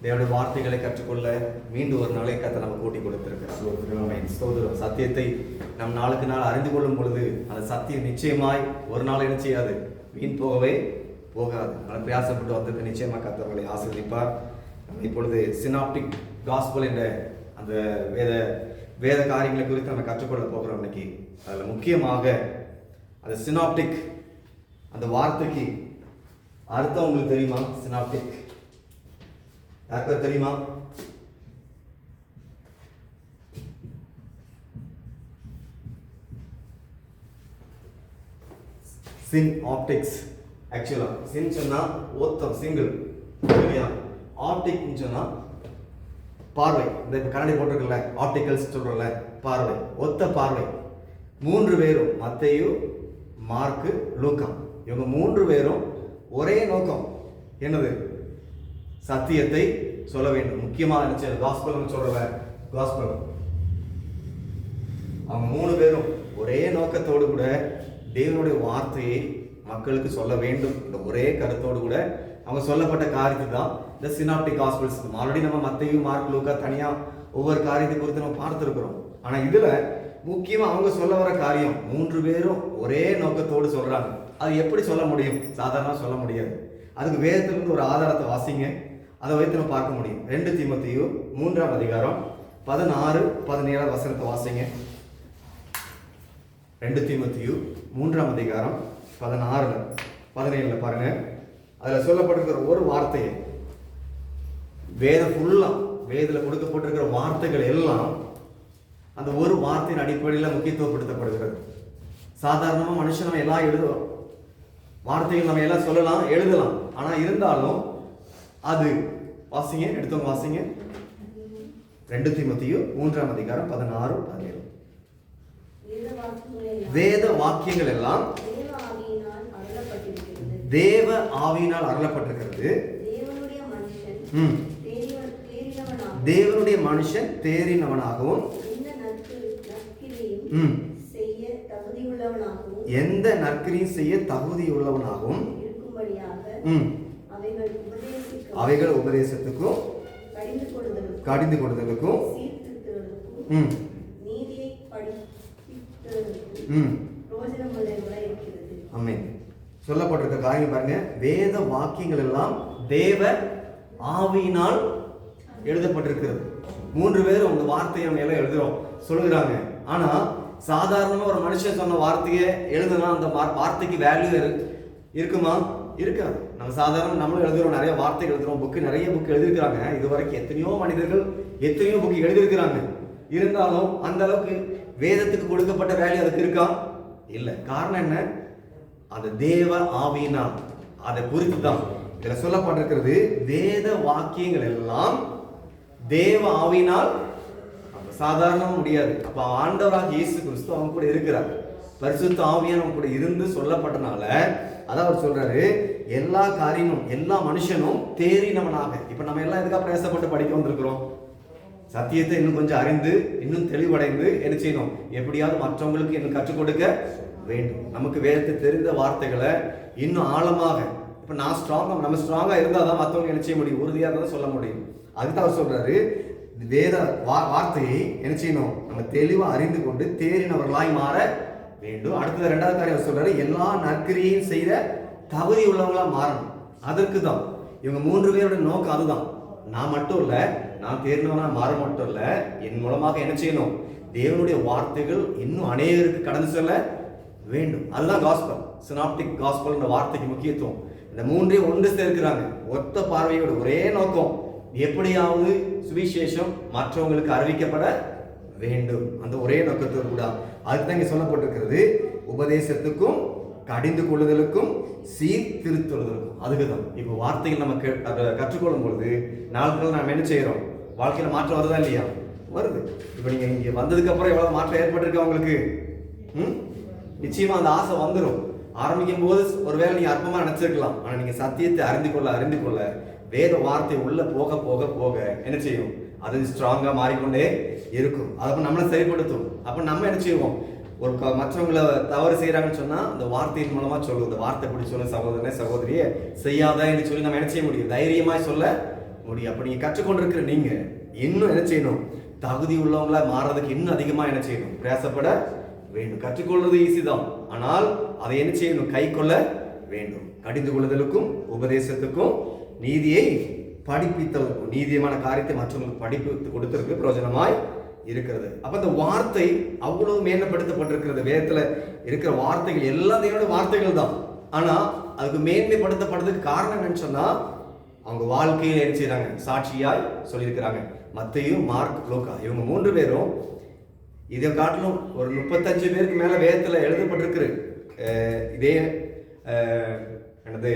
தேவனுடைய வார்த்தைகளை கற்றுக்கொள்ள மீண்டும் ஒரு நாளை கர்த்தர் நம்ம கூட்டி கொடுத்திருக்கிறார். ஸ்தோத்திரம். சத்தியத்தை நம் நாளுக்கு நாள் அறிந்து கொள்ளும் பொழுது அந்த சத்தியம் நிச்சயமாய் ஒரு நாள் என்ன செய்யாது, வீண் போகவே போகாது. அதை பிரயாசப்பட்டு வந்திருக்க நிச்சயமாக கர்த்தர்களை ஆசீர்வதிப்பார். இப்பொழுது சினாப்டிக் காஸ்பல் என்ற அந்த வேத காரியங்களை குறித்து நம்ம கற்றுக்கொள்ள போகிறோம் இன்னைக்கு. அதில் முக்கியமாக அந்த சினாப்டிக் அந்த வார்த்தைக்கு அர்த்தம் உங்களுக்கு தெரியுமா? சினாப்டிக் யாருக்கும் தெரியுமா? சின் ஆப்டிக்ஸ். ஆக்சுவலா சின் சொன்னா ஒத்தம் சிங்கிள், ஆப்டிக் சொன்னா பார்வை. இந்த கண்ணாடி போட்டிருக்கல ஆப்டிகல்ஸ் சொல்றல பார்வை, ஒத்த பார்வை. 3 பேரும் மத்தேயு, மார்க்கு, லூக்கா, இவங்க 3 பேரும் ஒரே நோக்கம். என்னது? சத்தியத்தை சொல்ல வேண்டும். முக்கியமாக நினைச்ச காஸ்பல் சொல்றல காஸ்பல். அவங்க 3 பேரும் ஒரே நோக்கத்தோடு கூட தேவனுடைய வார்த்தையை மக்களுக்கு சொல்ல வேண்டும். இந்த ஒரே கருத்தோடு கூட அவங்க சொல்லப்பட்ட காரியத்தை தான் இந்த சினாப்டிக் காஸ்பல்ஸ். ஆல்ரெடி நம்ம மத்தேயு, மார்க், லூக்கா தனியா ஒவ்வொரு காரியத்தை குறித்து நம்ம பார்த்துருக்கிறோம். ஆனா இதுல முக்கியமா அவங்க சொல்ல வர காரியம் 3 பேரும் ஒரே நோக்கத்தோடு சொல்றாங்க. அது எப்படி சொல்ல முடியும்? சாதாரண சொல்ல முடியாது. அதுக்கு வேதத்திலிருந்து ஒரு ஆதாரத்தை வாசிங்க, அதை வைத்து நம்ம பார்க்க முடியும். 2 தீமோத்தேயு 3ஆம் அதிகாரம் 16, 17 வசனத்தை வாசிங்க. 2 தீமோத்தேயு 3ஆம் அதிகாரம் 16, 17 பாருங்க. அதுல சொல்லப்பட்டிருக்கிற ஒரு வார்த்தையை வேதம் ஃபுல்லா, வேதத்துல கொடுக்கப்பட்டிருக்கிற வார்த்தைகள் எல்லாம் அந்த ஒரு வார்த்தையின் அடிப்படையில் முக்கியத்துவப்படுத்தப்படுகிறது. சாதாரணமா மனுஷன் நம்ம எல்லாம் எழுதுவோம், வார்த்தைகள் நம்ம எல்லாம் சொல்லலாம், எழுதலாம். ஆனா இருந்தாலும் அது வாசிங்க, எடுத்தவங்க வாசிங்க. 2 தீமோத்தேயு 3ஆம் அதிகாரம் 16, 17. வேத வாக்கியங்கள் எல்லாம் தேவ ஆவியினால் அருளப்பட்டிருக்கிறது. தேவனுடைய மனுஷன் தேறினவனாகவும் எந்த நற்கிரியும் செய்ய தகுதியுள்ளவனாகவும் அவைகள் உபதேசத்துக்கும் கடிந்து கொடுத்தலுக்கும் ஆமென். சொல்லப்பட்டிருக்க காரியம் பாருங்க. வேத வாக்கியங்கள் எல்லாம் தேவ ஆவியினால் எழுதப்பட்டிருக்கிறது. 3 பேரும் அந்த வார்த்தையை நம்ம எல்லாம் எழுதுறோம், சொல்லுகிறாங்க. ஆனா சாதாரணமா ஒரு மனுஷன் சொன்ன வார்த்தையை எழுதுனா அந்த வார்த்தைக்கு வேல்யூ இருக்குமா? இருக்காது. நம்ம சாதாரண நம்மளும் எழுதுறோம், நிறைய வார்த்தைகள் எழுதுறோம், நிறைய புக் எழுதியிருக்கிறாங்க. இது வரைக்கும் எத்தனையோ மனிதர்கள் எத்தனையோ புக் எழுதியிருக்கிறாங்க. இருந்தாலும் அந்த அளவுக்கு வேதத்துக்கு கொடுக்கப்பட்ட வேல்யூ அதுக்கு இருக்கா? இல்லை. காரணம் என்ன? அந்த தேவ ஆவியினால் அதை குறித்து தான் இதுல சொல்லப்பட்டிருக்கிறது. வேத வாக்கியங்கள் எல்லாம் தேவ ஆவியினால் சாதாரணமா முடியாது. அப்ப ஆண்டவராக இயேசு கிறிஸ்து அவங்க கூட இருக்கிறார், பரிசுத்த ஆவியானவங்க கூட இருந்து சொல்லப்பட்டனால அதான் அவர் சொல்றாரு, எல்லா காரியமும் எல்லா மனுஷனும் தேறினவனாக. இப்ப நம்ம எல்லாம் எதுக்காக பிரயாசப்பட்டு படிக்க வந்திருக்கிறோம்? சத்தியத்தை இன்னும் கொஞ்சம் அறிந்து இன்னும் தெளிவடைந்து என்ன செய்யணும்? எப்படியாவது மற்றவங்களுக்கு இன்னும் கற்றுக் கொடுக்க வேண்டும். நமக்கு வேதத்தை தெரிந்த வார்த்தைகளை இன்னும் ஆழமாக, இப்ப நம்ம ஸ்ட்ராங்கா இருந்தால் தான் மற்றவங்க என்ன செய்ய முடியும்? உறுதியாக இருந்தால் சொல்ல முடியும். அதுதான் அவர் சொல்றாரு, வேத வார்த்தையை என்ன செய்யணும்? நம்ம தெளிவா அறிந்து கொண்டு தேறினவர்களாய் மாற வேண்டும். அடுத்தது 2வது காரியம் சொல்றாரு, எல்லா நற்கிரியையும் செய்த தகுதி உள்ளவங்களா மாறணும். அதற்கு தான் இவங்க 3 பேரோட நோக்கம். அதுதான். நான் மட்டும் இல்ல, நான் தேர்ந்தவனா மாற மட்டும் இல்ல, என் மூலமாக என்ன செய்யணும்? தேவனுடைய வார்த்தைகள் இன்னும் அநேகருக்கு கடந்து செல்ல வேண்டும். அதுதான் காஸ்பல். சினாப்டிக் காஸ்பல் என்ற வார்த்தைக்கு முக்கியத்துவம். இந்த 3ஐயும் ஒன்று சேர்க்கிறாங்க. ஒத்த பார்வையோடு ஒரே நோக்கம், எப்படியாவது சுவிசேஷம் மற்றவங்களுக்கு அறிவிக்கப்பட வேண்டும். அந்த ஒரே நோக்கத்தோடு கூட அதுதான் இங்க சொல்லப்பட்டிருக்கிறது. உபதேசத்துக்கும் கடிந்து கொள்ளுதலுக்கும் சீர்திருத்துவதற்கும். அதுக்குதான் இப்போ வார்த்தைகள் நம்ம கற்றுக்கொள்ளும் பொழுது நாட்கள் நாம் என்ன செய்யறோம்? வாழ்க்கையில மாற்றம் வருதா இல்லையா? வருது. இப்போ நீங்க இங்க வந்ததுக்கு அப்புறம் எவ்வளவு மாற்றம் ஏற்பட்டிருக்கு உங்களுக்கு? நிச்சயமா அந்த ஆசை வந்துடும். ஆரம்பிக்கும் போது ஒருவேளை நீங்க அற்பமா நினைச்சிருக்கலாம். ஆனா நீங்க சத்தியத்தை அறிந்து கொள்ள வேத வார்த்தை உள்ள போக போக போக என்ன செய்யும்? அது ஸ்ட்ராங்கா மாறிக்கொண்டே இருக்கும். அதை நம்மளை சரிப்படுத்தும். அப்ப நம்ம என்ன செய்வோம்? ஒரு மற்றவங்களை தவறு செய்யறாங்கன்னு சொன்னா அந்த வார்த்தையின் மூலமா சொல்லுவோம். இந்த வார்த்தை இப்படி சொல்ல சகோதரனே சகோதரியே செய்யாத என்று சொல்லி நம்ம என்ன செய்ய முடியும்? தைரியமாய் சொல்ல முடியும். அப்ப நீங்க கற்றுக்கொண்டிருக்கிற நீங்க இன்னும் என்ன செய்யணும்? தகுதி உள்ளவங்களா மாறதுக்கு இன்னும் அதிகமா என்ன செய்யணும்? பிரயாசப்பட வேண்டும். கற்றுக்கொள்வது ஈஸி தான், ஆனால் அதை என்ன செய்யணும்? கை கொள்ள வேண்டும். கடிந்து கொள்ளுதலுக்கும் உபதேசத்துக்கும் நீதியை படிப்பித்தலுக்கும், நீதியமான காரியத்தை மற்றவங்களுக்கு படிப்பு கொடுத்திருக்கு பிரயோஜனமாய் இருக்கிறது. அப்ப இந்த வார்த்தை அவ்வளவு மேன்மைப்படுத்தப்பட்டிருக்கிறது. வேதத்துல இருக்கிற வார்த்தைகள் எல்லாம் தேவனுடைய வார்த்தைகள் தான். ஆனா அதுக்கு மேன்மைப்படுத்தப்படுறதுக்கு காரணம் என்னன்னு சொன்னா, அவங்க வாழ்க்கையில் என்ன செய்யறாங்க? சாட்சியாய் சொல்லியிருக்கிறாங்க. மத்தேயு, மார்க், லூக்கா இவங்க 3 பேரும் இதை காட்டிலும் ஒரு 35 பேருக்கு மேல வேதத்துல எழுதப்பட்டிருக்கு. இதே என்னது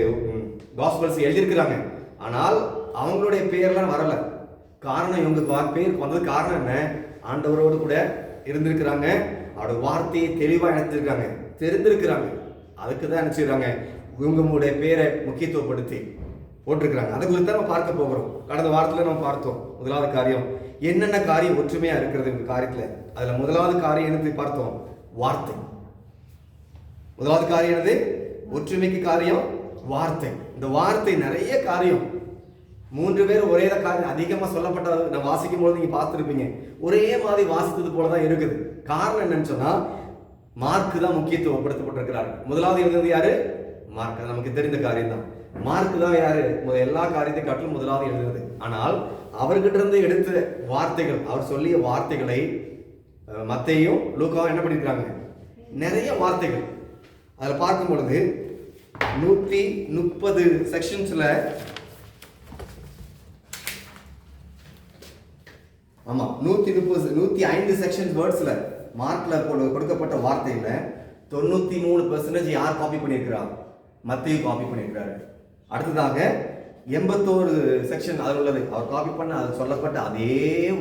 காஸ்பல்ஸ் எழுதியிருக்கிறாங்க. ஆனால் அவங்களுடைய பேர்லாம் வரல. காரணம், இவங்க பேருக்கு வந்தது காரணம் என்ன? ஆண்டவரோடு கூட இருந்திருக்கிறாங்க, அவரோட வார்த்தையை தெளிவா நினைச்சிருக்காங்க, தெரிந்திருக்கிறாங்க. அதுக்கு தான் நினைச்சிருக்காங்க இவங்களுடைய பேரை முக்கியத்துவப்படுத்தி போட்டிருக்கிறாங்க. அதை குறித்து தான் நம்ம பார்க்க போகிறோம். கடந்த வாரத்தில் நம்ம பார்த்தோம். முதலாவது காரியம் என்னென்ன காரியம் ஒற்றுமையா இருக்கிறது இந்த காரியத்துல. அதுல முதலாவது காரியம் என்னது பார்த்தோம்? வார்த்தை. முதலாவது காரியம் என்னது? ஒற்றுமைக்கு காரியம் வார்த்தை. இந்த வார்த்தை நிறைய காரியம். 3 பேர் ஒரே காரியம் அதிகமா சொல்லப்பட்டது நான் வாசிக்கும் போது நீங்க பார்த்துருப்பீங்க. ஒரே மாதிரி வாசித்தது போலதான் இருக்குது. காரணம் என்னன்னு சொன்னா, மார்க்கு தான் முக்கியத்துவப்படுத்தப்பட்டிருக்கிறார். முதலாவது எழுதுறது யாரு? மார்க். நமக்கு தெரிந்த காரியம் தான். மார்க்கு தான் யாரு? எல்லா காரியத்தை காட்டிலும் முதலாவது எழுதுறது. ஆனால் அவர்கிட்ட இருந்து எடுத்த வார்த்தைகள், அவர் சொல்லிய வார்த்தைகளை மத்தேயும் லூக்காவும் என்ன பண்ணிருக்காங்க? நிறைய வார்த்தைகள். அதுல பார்க்கும் பொழுது 130 செக்ஷன்ஸ்ல, ஆமா 105 செக்ஷன் வேர்ட்ஸ்ல மார்க்ல கொடுக்கப்பட்ட வார்த்தையில 93% யார் காப்பி பண்ணியிருக்கிறார்? மத்தேயு காப்பி பண்ணியிருக்கிறாரு. அடுத்ததாக 81 செக்ஷன் அதில் உள்ளது அவர் காப்பி பண்ண, அது சொல்லப்பட்ட அதே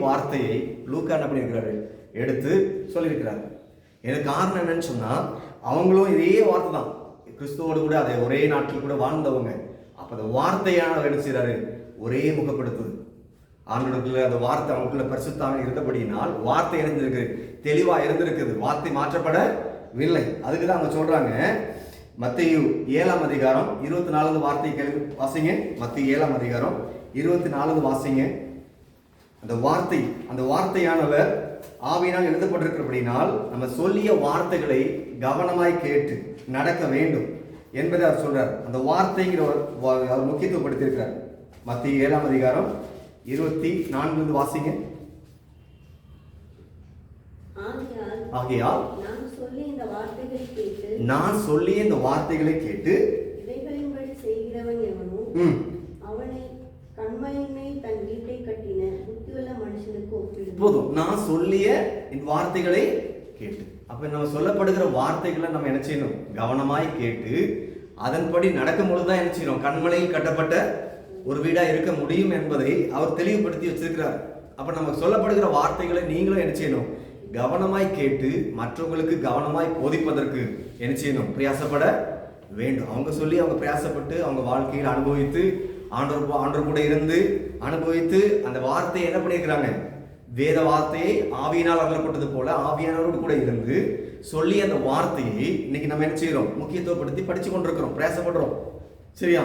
வார்த்தையை லூக்கா என்ன பண்ணியிருக்கிறாரு? எடுத்து சொல்லியிருக்கிறாரு. எனக்கு காரணம் என்னன்னு சொன்னா, அவங்களும் இதே வார்த்தை தான், கிறிஸ்துவோடு கூட அதே ஒரே நாட்டில் கூட வாழ்ந்தவங்க. அப்ப அந்த வார்த்தையான என்ன செய்யறாரு? ஒரே முகப்படுத்துது. ஆண்டவருக்குள்ள அந்த வார்த்தை அவங்களுக்குள்ள பரிசுத்தமாக இருந்தபடியினால் வார்த்தை இருந்திருக்கு, தெளிவா இருந்திருக்குது. வார்த்தை மாற்றப்படவில்லை. அதுக்கு தான் அவங்க சொல்றாங்க. மத்தேயு 7ஆம் அதிகாரம் 24 வார்த்தை கேள்வி வாசிங்க. மத்தேயு 7ஆம் அதிகாரம் 24 வாசிங்க. அந்த வார்த்தையானவர் ஆவியினால் எழுதப்பட்டிருக்கிறபடினால் நம்ம சொல்லிய வார்த்தைகளை கவனமாய் கேட்டு நடக்க வேண்டும் என்பதை அவர் சொல்றார். அந்த வார்த்தைங்கிற அவர் முக்கியத்துவப்படுத்தியிருக்கிறார். மத்தேயு 7ஆம் அதிகாரம் 24 வாசிங்க. ஆகையால் நான் சொல்லிய இந்த வார்த்தைகளை கேட்டு இவைகளின்படி செய்கிறவன் எவனோ அவனை கண்மலைமை தன் வீட்டை கட்டின புத்தியுள்ள மனுஷனுக்கு ஒப்பிடு. போதும், நான் சொல்லிய இந்த வார்த்தைகளை கேட்டு. அப்ப நம்ம சொல்லப்படுகிற வார்த்தைகளை நம்ம என்ன செய்யணும்? கவனமாய் கேட்டு அதன்படி நடக்கும் பொழுதுதான் என்ன செய்யணும்? கண்மலையில் கட்டப்பட்ட ஒரு வீடா இருக்க முடியும் என்பதை அவர் தெளிவுபடுத்தி வச்சிருக்கிறார். அப்ப நமக்கு சொல்லப்படுகிற வார்த்தைகளை நீங்களும் என்ன செய்யணும்? கவனமாய் கேட்டு மற்றவங்களுக்கு கவனமாய் போதிப்பதற்கு என்ன செய்யணும்? பிரயாசப்பட வேண்டும். அவங்க சொல்லி அவங்க பிரயாசப்பட்டு அவங்க வாழ்க்கையில் அனுபவித்து ஆண்டவர் கூட இருந்து அனுபவித்து அந்த வார்த்தையை என்ன பண்ணியிருக்கிறாங்க? வேத வார்த்தையை ஆவியினால் அருளப்பட்டது போல ஆவியானவரோடு கூட இருந்து சொல்லி அந்த வார்த்தையை இன்னைக்கு நம்ம என்ன செய்யறோம்? முக்கியத்துவப்படுத்தி படிச்சு கொண்டிருக்கிறோம், பிரயாசப்படுறோம். சரியா?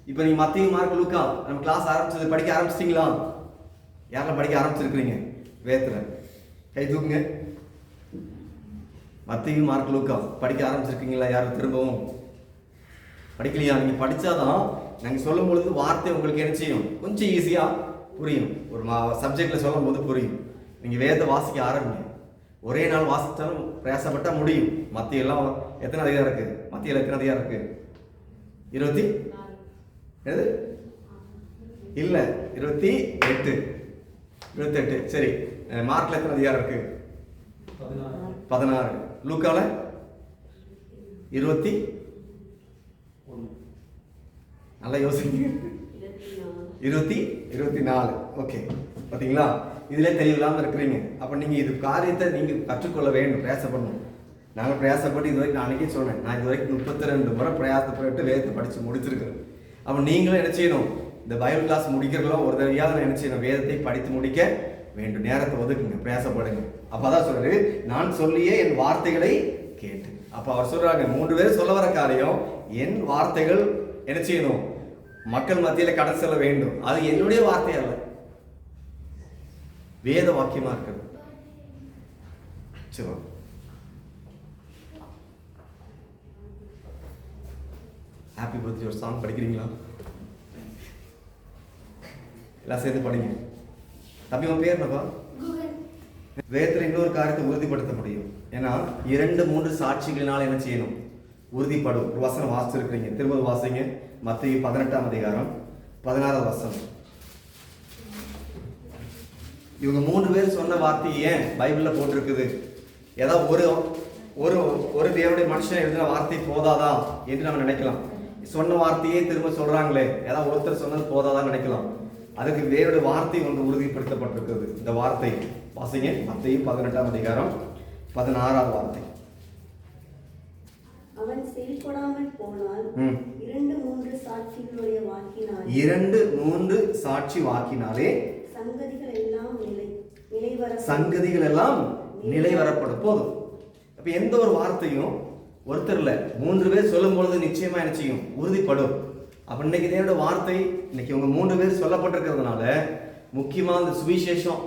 இப்ப நீங்க மத்தேயு, மார்க், லூக்கா நம்ம கிளாஸ் ஆரம்பிச்சது படிக்க ஆரம்பிச்சிட்டீங்களா? யாரெல்லாம் படிக்க ஆரம்பிச்சிருக்கிறீங்க வேதத்துல? கை தூக்குங்க. மத்தேயு, மார்க், லூக்கா படிக்க ஆரம்பிச்சிருக்கீங்களா? யாரும் திரும்பவும் படிக்கலையா? நீங்க படிச்சாதான் நாங்க சொல்லும் பொழுது வார்த்தை உங்களுக்கு என்ன செய்யும்? கொஞ்சம் ஈஸியா புரியும். ஒரு சப்ஜெக்ட்ல சொல்லும் போது புரியும். நீங்க வேத வாசிக்க ஆரம்பிங்க. ஒரே நாள் வாசிச்சாலும் பிரயாசப்பட்டா முடியும். மத்திய எல்லாம் எத்தனை அதிகாரம் இருக்கு? மத்தியில எத்தனை அதிகாரம் இருக்கு? 20 இல்ல 28. சரி, மார்க்ல எத்தனை அதிகாரம் இருக்கு? 16. லூக்கால 21. நல்லா யோசிங்க. 24. ஓகே, பாத்தீங்களா? இதுல தெளிவில்லாம இருக்கிறீங்க. அப்ப நீங்க இது காரியத்தை நீங்க கற்றுக்கொள்ள வேண்டும், பிரயாசப்படணும். நாங்கள் பிரயாசப்பட்டு இது வரைக்கும் நான் அன்னைக்கே சொன்னேன், நான் இது வரைக்கும் 32 முறை பிரயாசப்பட்டு வேதத்தை படிச்சு முடிச்சிருக்கிறேன். அப்ப நீங்களும் என்ன செய்யணும்? இந்த பைபிள் கிளாஸ் முடிக்கிறவங்களும் ஒரு தடவையாவது என்ன செய்யணும்? வேதத்தை படித்து முடிக்க வேண்டும். நேரத்தை ஒதுக்குங்க, பிரயாசப்படுங்க. அப்பதான் சொல்றாரு, நான் சொல்லிய என் வார்த்தைகளை கேட்டு. அப்ப அவர் சொல்றாங்க, 3 பேர் சொல்ல வர காரியம், என் வார்த்தைகள் என்ன செய்யணும்? மக்கள் மத்தியில கடந்து செல்ல வேண்டும். அது என்னுடைய வார்த்தை அல்ல, வேத வாக்கியமா இருக்கிறது. சரி, ஹாப்பி பர்த்டே ஒரு சாங் படிக்கிறீங்களா? எல்லாம் சேர்ந்து படிங்க. தம்பி உன் பேர் என்னப்பா? வேதத்தில் இன்னொரு காரியத்தை உறுதிப்படுத்த முடியும். ஏன்னா 2-3 சாட்சிகளினால் என்ன செய்யணும்? உறுதிப்படும். ஒரு வசனம் வாசிச்சிருக்கிறீங்க, திரும்ப வாசிங்க. மத்தேயு 18ஆம் அதிகாரம் 16வது வசனம். இவங்க 3 பேர் சொன்ன வார்த்தை ஏன் பைபிள்ல போட்டிருக்குது? ஏதாவது ஒரு ஒரு தேவனுடைய மனுஷன் எழுதின வார்த்தை போதாதா என்று நம்ம நினைக்கலாம். சொன்ன வார்த்தையே திரும்ப சொல்றாங்களே, ஏதாவது ஒருத்தர் சொன்னது போதாதான் நினைக்கலாம். அதுக்கு வேறொரு வார்த்தை ஒன்று உறுதிப்படுத்தப்பட்டிருக்கிறது. இந்த வார்த்தை வாசிங்க, மத்தேயு 18ஆம் அதிகாரம் 16வது வார்த்தை. அவன் செயல்படாமல் போனால் 2-3 சாட்சிகளுடைய வாக்கினாலே 2-3 சாட்சி வாக்கினாலே சங்கதிகள் எல்லாம் நிலைவரப்படும். போதும். அப்ப எந்த ஒரு வார்த்தையும் ஒருத்தர்ல 3 பேர் சொல்லும் பொழுது நிச்சயமா என்ன செய்யும்? உறுதிப்படும். அப்ப இன்னைக்கு தேவனுடைய வார்த்தை இன்னைக்கு உங்க 3 பேர் சொல்லப்பட்டிருக்கிறதுனால முக்கியமா இந்த சுவிசேஷம்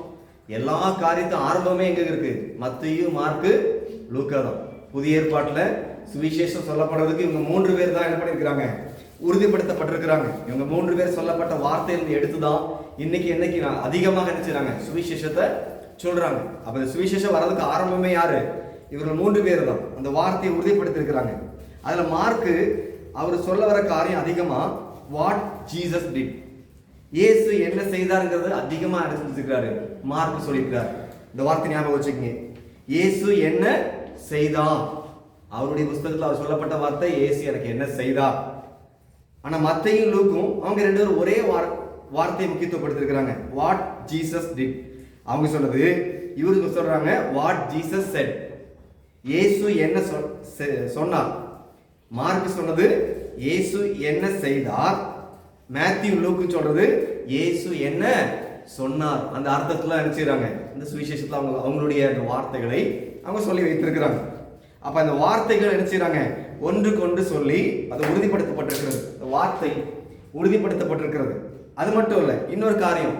எல்லா காரியத்தும் ஆரம்பமே எங்க இருக்கு? மத்தேயு, மார்க்கு, லூக்கா தான். புதிய ஏற்பாட்டுல சுவிசேஷம் சொல்லப்படுறதுக்கு இவங்க 3 பேர் தான் என்ன பண்ணிருக்கிறாங்க? உறுதிப்படுத்தப்பட்டிருக்கிறாங்க. இவங்க 3 பேர் சொல்லப்பட்ட வார்த்தையிலிருந்து எடுத்துதான் இன்னைக்கு அதிகமாக நினைச்சாங்க சுவிசேஷத்தை சொல்றாங்க. அப்ப இந்த சுவிசேஷம் வர்றதுக்கு ஆரம்பமே யாரு? இவர்கள் 3 பேர் தான் அந்த வார்த்தையை உறுதிப்படுத்திருக்கிறாங்க. அதுல மார்க்கு அவர் சொல்ல வர காரியம் அதிகமா வாட் ஜீசஸ் டிட், இயேசு என்ன செய்தாருங்கிறது அதிகமா எடுத்துக்கிறாரு. மார்க் சொல்லியிருக்கிறார். இந்த வார்த்தை ஞாபகம் வச்சுக்கங்க, இயேசு என்ன செய்தார். அவருடைய புஸ்தகத்தில் அவர் சொல்லப்பட்ட வார்த்தை இயேசு எனக்கு என்ன செய்தார். ஆனா மத்தேயும் லூக்கும் அவங்க 2 பேரும் ஒரே வார்த்தையை முக்கியத்துவப்படுத்திருக்கிறாங்க, வாட் ஜீசஸ் டிட். அவங்க சொன்னது, இவருக்கு சொல்றாங்க வாட் ஜீசஸ் செட், இயேசு என்ன சொன்னார். மார்க் சொன்னது இயேசு என்ன செய்தார். மேத்யூ லூக்கு சொல்றது இயேசு என்ன சொன்னார். அந்த அர்த்தத்துல நினைச்சுறாங்க. இந்த சுவிசேஷத்துல அவங்களுடைய அந்த வார்த்தைகளை அவங்க சொல்லி வைத்திருக்கிறாங்க. அப்ப அந்த வார்த்தைகள் நினைச்சுறாங்க ஒன்றுக்கு ஒன்று சொல்லி அது உறுதிப்படுத்தப்பட்டிருக்கிறது. வார்த்தை உறுதிப்படுத்தப்பட்டிருக்கிறது. அது மட்டும் இல்ல, இன்னொரு காரியம்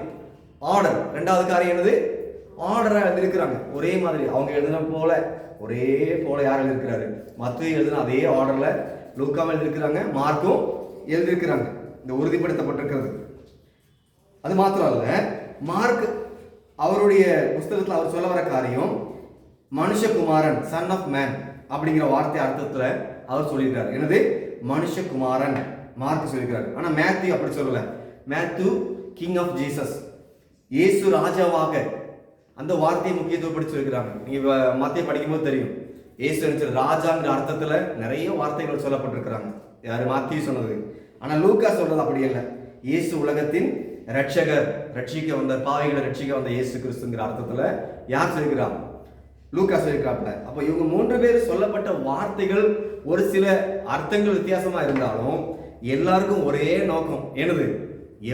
ஆர்டர். 2வது காரியம் என்னது? ஆர்டரா எழுதியிருக்கிறாங்க. ஒரே மாதிரி அவங்க எழுதின போல ஒரே போல யார் எழுதியிருக்கிறாரு? மத்தேயு எழுதின அதே ஆர்டர்ல லூக்காவும் எழுதியிருக்கிறாங்க, மார்க்கும் எழுதியிருக்கிறாங்க. இந்த உறுதிப்படுத்தப்பட்டிருக்கிறது. அது மாத்திரம் அல்ல, மார்க் அவருடைய புஸ்தகத்தில் அவர் சொல்ல வர காரியம் மனுஷகுமாரன், சன் ஆஃப் மேன் அப்படிங்கிற வார்த்தை அர்த்தத்துல அவர் சொல்லியிருக்காரு. என்னது? மனுஷகுமாரன் மார்க் சொல்லியிருக்காரு. ஆனா மேத்யூ அப்படி சொல்லல. மேத்யூ கிங் ஆஃப் ஜீசஸ், இயேசு ராஜாவாக, அந்த வார்த்தையை முக்கியத்துவப்படுத்தி சொல்லியிருக்கிறாங்க. நீங்க மத்தேயு படிக்கும்போது தெரியும், இயேசு ராஜாங்கிற அர்த்தத்துல நிறைய வார்த்தைகள் சொல்லப்பட்டிருக்கிறாங்க. யாரு? மாத்தியூ சொன்னது. ஆனா லூக்கா சொல்றது அப்படி இல்லை. இயேசு உலகத்தின் ரட்சகர், ரட்சிக்க வந்த பாவிகளை ரட்சிக்க வந்த இயேசு கிறிஸ்துங்கிற அர்த்தத்துல யார் சொல்லிக்கிறார்? லூக்கா சொல்லிக்கிறாப்ல. அப்ப இவங்க 3 பேர் சொல்லப்பட்ட வார்த்தைகள் ஒரு சில அர்த்தங்கள் வித்தியாசமா இருந்தாலும் எல்லாருக்கும் ஒரே நோக்கம். என்னது?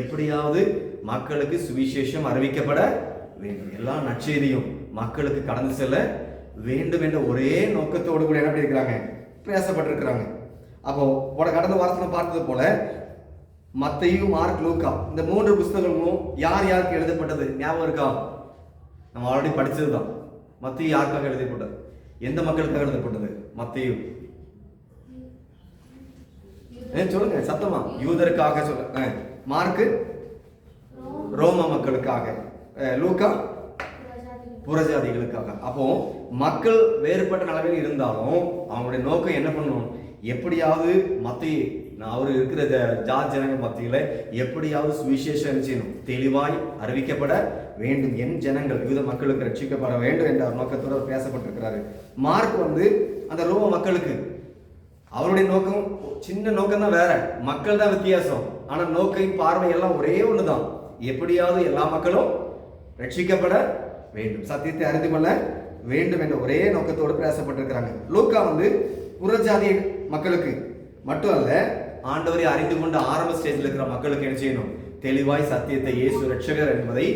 எப்படியாவது மக்களுக்கு சுவிசேஷம் அறிவிக்கப்பட வேண்டும், எல்லா நற்செய்தியும் மக்களுக்கு கடந்து செல்ல வேண்டும் என்ற ஒரே நோக்கத்தோடு கூட என்ன பண்ணிருக்கிறாங்க? பேசப்பட்டிருக்கிறாங்க. அப்போ கடந்த வாரத்தில் பார்த்தது போல மத்தேயு, மார்க், லூக்கா இந்த 3 புஸ்தகங்களும் யார் யாருக்கு எழுதப்பட்டது ஞாபகம் இருக்கா? நம்ம ஆல்ரெடி படிச்சதுதான். மத்தேயு யாருக்காக எழுதப்பட்டது? எந்த மக்களுக்காக எழுதப்பட்டது? மத்தேயு சொல்லுங்க சத்தமா. யூதருக்காக சொல்ல. மார்க்கு ரோம மக்களுக்காக, லூக்கா புறஜாதிகளுக்காக. அப்போ மக்கள் வேறுபட்ட நிலைமையில் இருந்தாலும் அவங்களுடைய நோக்கம் என்ன பண்ணணும்? எப்படியாவது மத்திய அவர் இருக்கிற ஜார்ஜ் ஜனங்கள் மத்தியில எப்படியாவது சுவிசேஷம் செய்யணும், தெளிவாய் அறிவிக்கப்பட வேண்டும், என் ஜனங்கள் யூத மக்களுக்கு ரட்சிக்கப்பட வேண்டும் என்ற நோக்கத்தோடு அவர் பேசப்பட்டிருக்கிறாரு. மார்க் அந்த ரோம மக்களுக்கு அவருடைய நோக்கம் சின்ன நோக்கம் தான், வேற மக்கள் தான் வித்தியாசம். ஆனா நோக்கம் பார்வை எல்லாம் ஒரே ஒண்ணுதான், எப்படியாவது எல்லா மக்களும் ரட்சிக்கப்பட வேண்டும், சத்தியத்தை அறிந்து கொள்ள வேண்டும் என்ற ஒரே நோக்கத்தோடு பேசப்பட்டிருக்கிறாங்க. லூக்கா புறஜாதி மக்களுக்கு மட்டும் அல்ல, ஆண்டவரை அறிந்து கொண்டு ஆரம்ப ஸ்டேஜில் இருக்கிற மக்களுக்கு என்ன செய்யணும்? தெளிவாய் சத்தியத்தை இயேசு ரட்சகர் என்பதை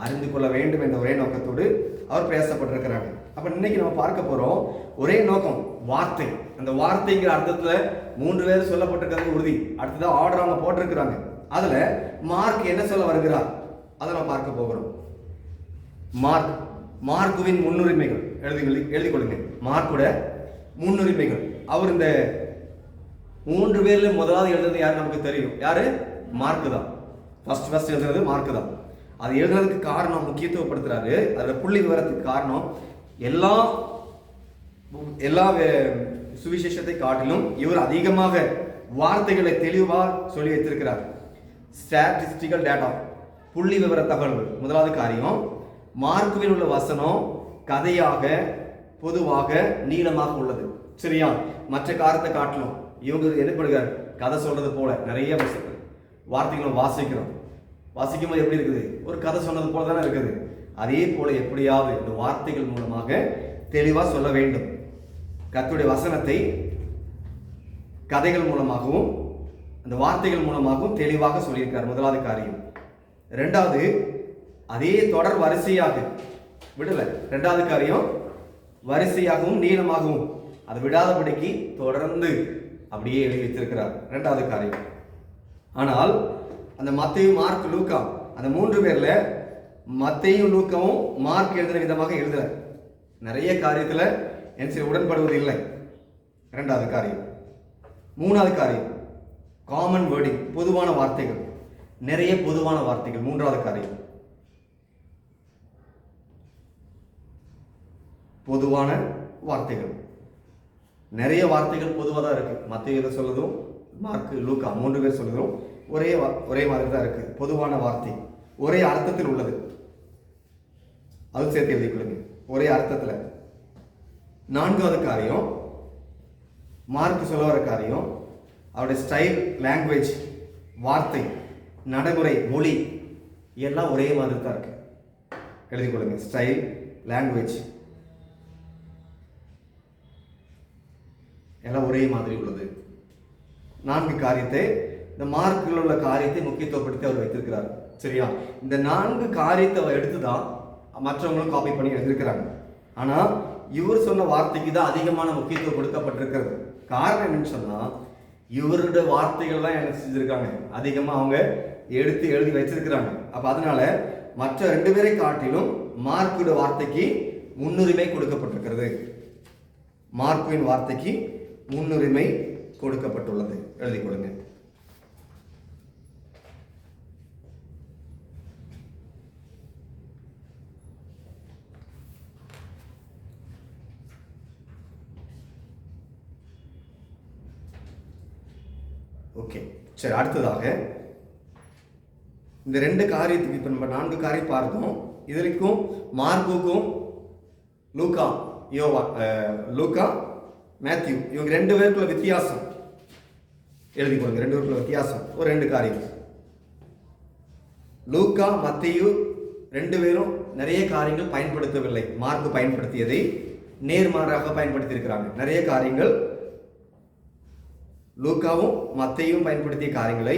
அறிந்து கொள்ள வேண்டும் என்ற ஒரே நோக்கத்தோடு அவர் பேசப்பட்டிருக்கிறாங்க. அப்ப இன்னைக்கு நம்ம பார்க்க போறோம் ஒரே நோக்கம், வார்த்தை. அந்த வார்த்தைங்கிற அர்த்தத்துல 3 பேர் சொல்லப்பட்டிருக்கிறது உறுதி. அடுத்ததான் ஆர்டர் அவங்க போட்டிருக்கிறாங்க. அதுல மார்க் என்ன சொல்ல வருகிறார் அதை நம்ம பார்க்க போகிறோம். மார்க்குவின் முன்னுரிமைகள் எழுதி கொள்ளுங்க. மார்க்குட முன்னுரிமைகள். அவர் இந்த 3 பேர்ல முதலாவது எழுதுறது யாரு நமக்கு தெரியும். யாரு? மார்க் தான். ஃபர்ஸ்ட் எழுதுறது மார்க் தான். அது எழுதுறதுக்கு காரணம் முக்கியத்துவப்படுத்துறாரு. அதோட புள்ளி விவரத்துக்கு காரணம் எல்லா சுவிசேஷத்தை காட்டிலும் இவர் அதிகமாக வார்த்தைகளை தெளிவாக சொல்லி வைத்திருக்கிறார். ஸ்டாட்டிஸ்டிக்கல் டேட்டா, புள்ளி விவர தகவல்கள். முதலாவது காரியம், மார்க்குவில் உள்ள வசனம் கதையாக பொதுவாக நீளமாக உள்ளது. சரியா? மற்ற காரத்தை காட்டிலும் இவங்க எதிர்படுகிறார். கதை சொல்றது போல நிறைய வார்த்தைகளும் வாசிக்கும் போது எப்படி இருக்குது? ஒரு கதை சொன்னது போல தானே இருக்குது. அதே போல எப்படியாவது இந்த வார்த்தைகள் மூலமாக தெளிவாக சொல்ல வேண்டும். கர்த்தருடைய வசனத்தை கதைகள் மூலமாகவும் அந்த வார்த்தைகள் மூலமாகவும் தெளிவாக சொல்லியிருக்கார். முதலாவது காரியம். ரெண்டாவது, அதே தொடர் வரிசையாக விடல. ரெண்டாவது காரியம், வரிசையாகவும் நீளமாகவும் அதை விடாதபடிக்கு தொடர்ந்து அப்படியே எழுதி வைத்திருக்கிறார். ரெண்டாவது காரியம். ஆனால் அந்த மத்தேயு, மார்க், லூக்கா அந்த 3 பேர்ல மத்தேயு லூக்காவும் மார்க் எழுதின விதமாக எழுதுற நிறைய காரியத்துல என் உடன்படுவது இல்லை. இரண்டாவது காரியம். மூணாவது காரியம், காமன் வேர்டிங், பொதுவான வார்த்தைகள், நிறைய பொதுவான வார்த்தைகள். மூன்றாவது காரியம், பொதுவான வார்த்தைகள். நிறைய வார்த்தைகள் பொதுவாக தான் இருக்கு. மத்தேயுல சொல்றதும் மார்க், லூக்கா 3 பேர் சொல்றதும் ஒரே மாதிரி தான் இருக்கு. பொதுவான வார்த்தை, ஒரே அர்த்தத்தில் உள்ளது. அது சேர்த்து எழுதி கொள்ளுங்க, ஒரே அர்த்தத்துல. நான்காவது காரியம், மார்க் சொல்ல வர காரியம், அவருடைய ஸ்டைல், லாங்குவேஜ், வார்த்தை, நடைமுறை, மொழி எல்லாம் ஒரே மாதிரி தான் இருக்கு. எழுதி கொள்ளுங்க, ஸ்டைல், லாங்குவேஜ் எல்லாம் ஒரே மாதிரி உள்ளது. 4 காரியத்தை, இந்த மார்க்கில் உள்ள காரியத்தை முக்கியத்துவப்படுத்தி அவர் வைத்திருக்கிறார். சரியா? இந்த 4 காரியத்தை அவர் எடுத்துதான் மற்றவங்களும் காப்பி பண்ணி எழுதியிருக்கிறாங்க. ஆனா இவர் சொன்ன வார்த்தைக்கு தான் அதிகமான முக்கியத்துவம் கொடுக்கப்பட்டிருக்கிறது. காரணம் என்னன்னு சொன்னா, இவருடைய வார்த்தைகள் தான் என்ன செஞ்சிருக்காங்க, அதிகமா அவங்க எடுத்து எழுதி வச்சிருக்கிறாங்க. அப்ப அதனால மற்ற 2 பேரை காட்டிலும் மார்க்குடைய வார்த்தைக்கு முன்னுரிமை கொடுக்கப்பட்டிருக்கிறது. மார்க்குவின் வார்த்தைக்கு முன்னுரிமை கொடுக்கப்பட்டுள்ளது. எழுதி கொடுங்க. ஓகே, சரி. அடுத்ததாக இந்த 2 காரியத்துக்கு இப்போ நம்ம 4 காரியம் பார்த்தோம். இதற்கும் மார்க்குக்கும் லூக்கா, மேத்யூ இவங்க 2 பேருக்குள்ள வித்தியாசம் எழுதி கொடுங்க. 2 பேருக்குள்ள வித்தியாசம் ஒரு 2 காரியம். லூக்கா, மத்தேயு 2 பேரும் நிறைய காரியங்கள் பயன்படுத்தவில்லை. மார்க் பயன்படுத்தியதை நேர்மாறாக பயன்படுத்தி இருக்கிறாங்க. நிறைய காரியங்கள் லூக்காவும் மத்தேயும் பயன்படுத்திய காரியங்களை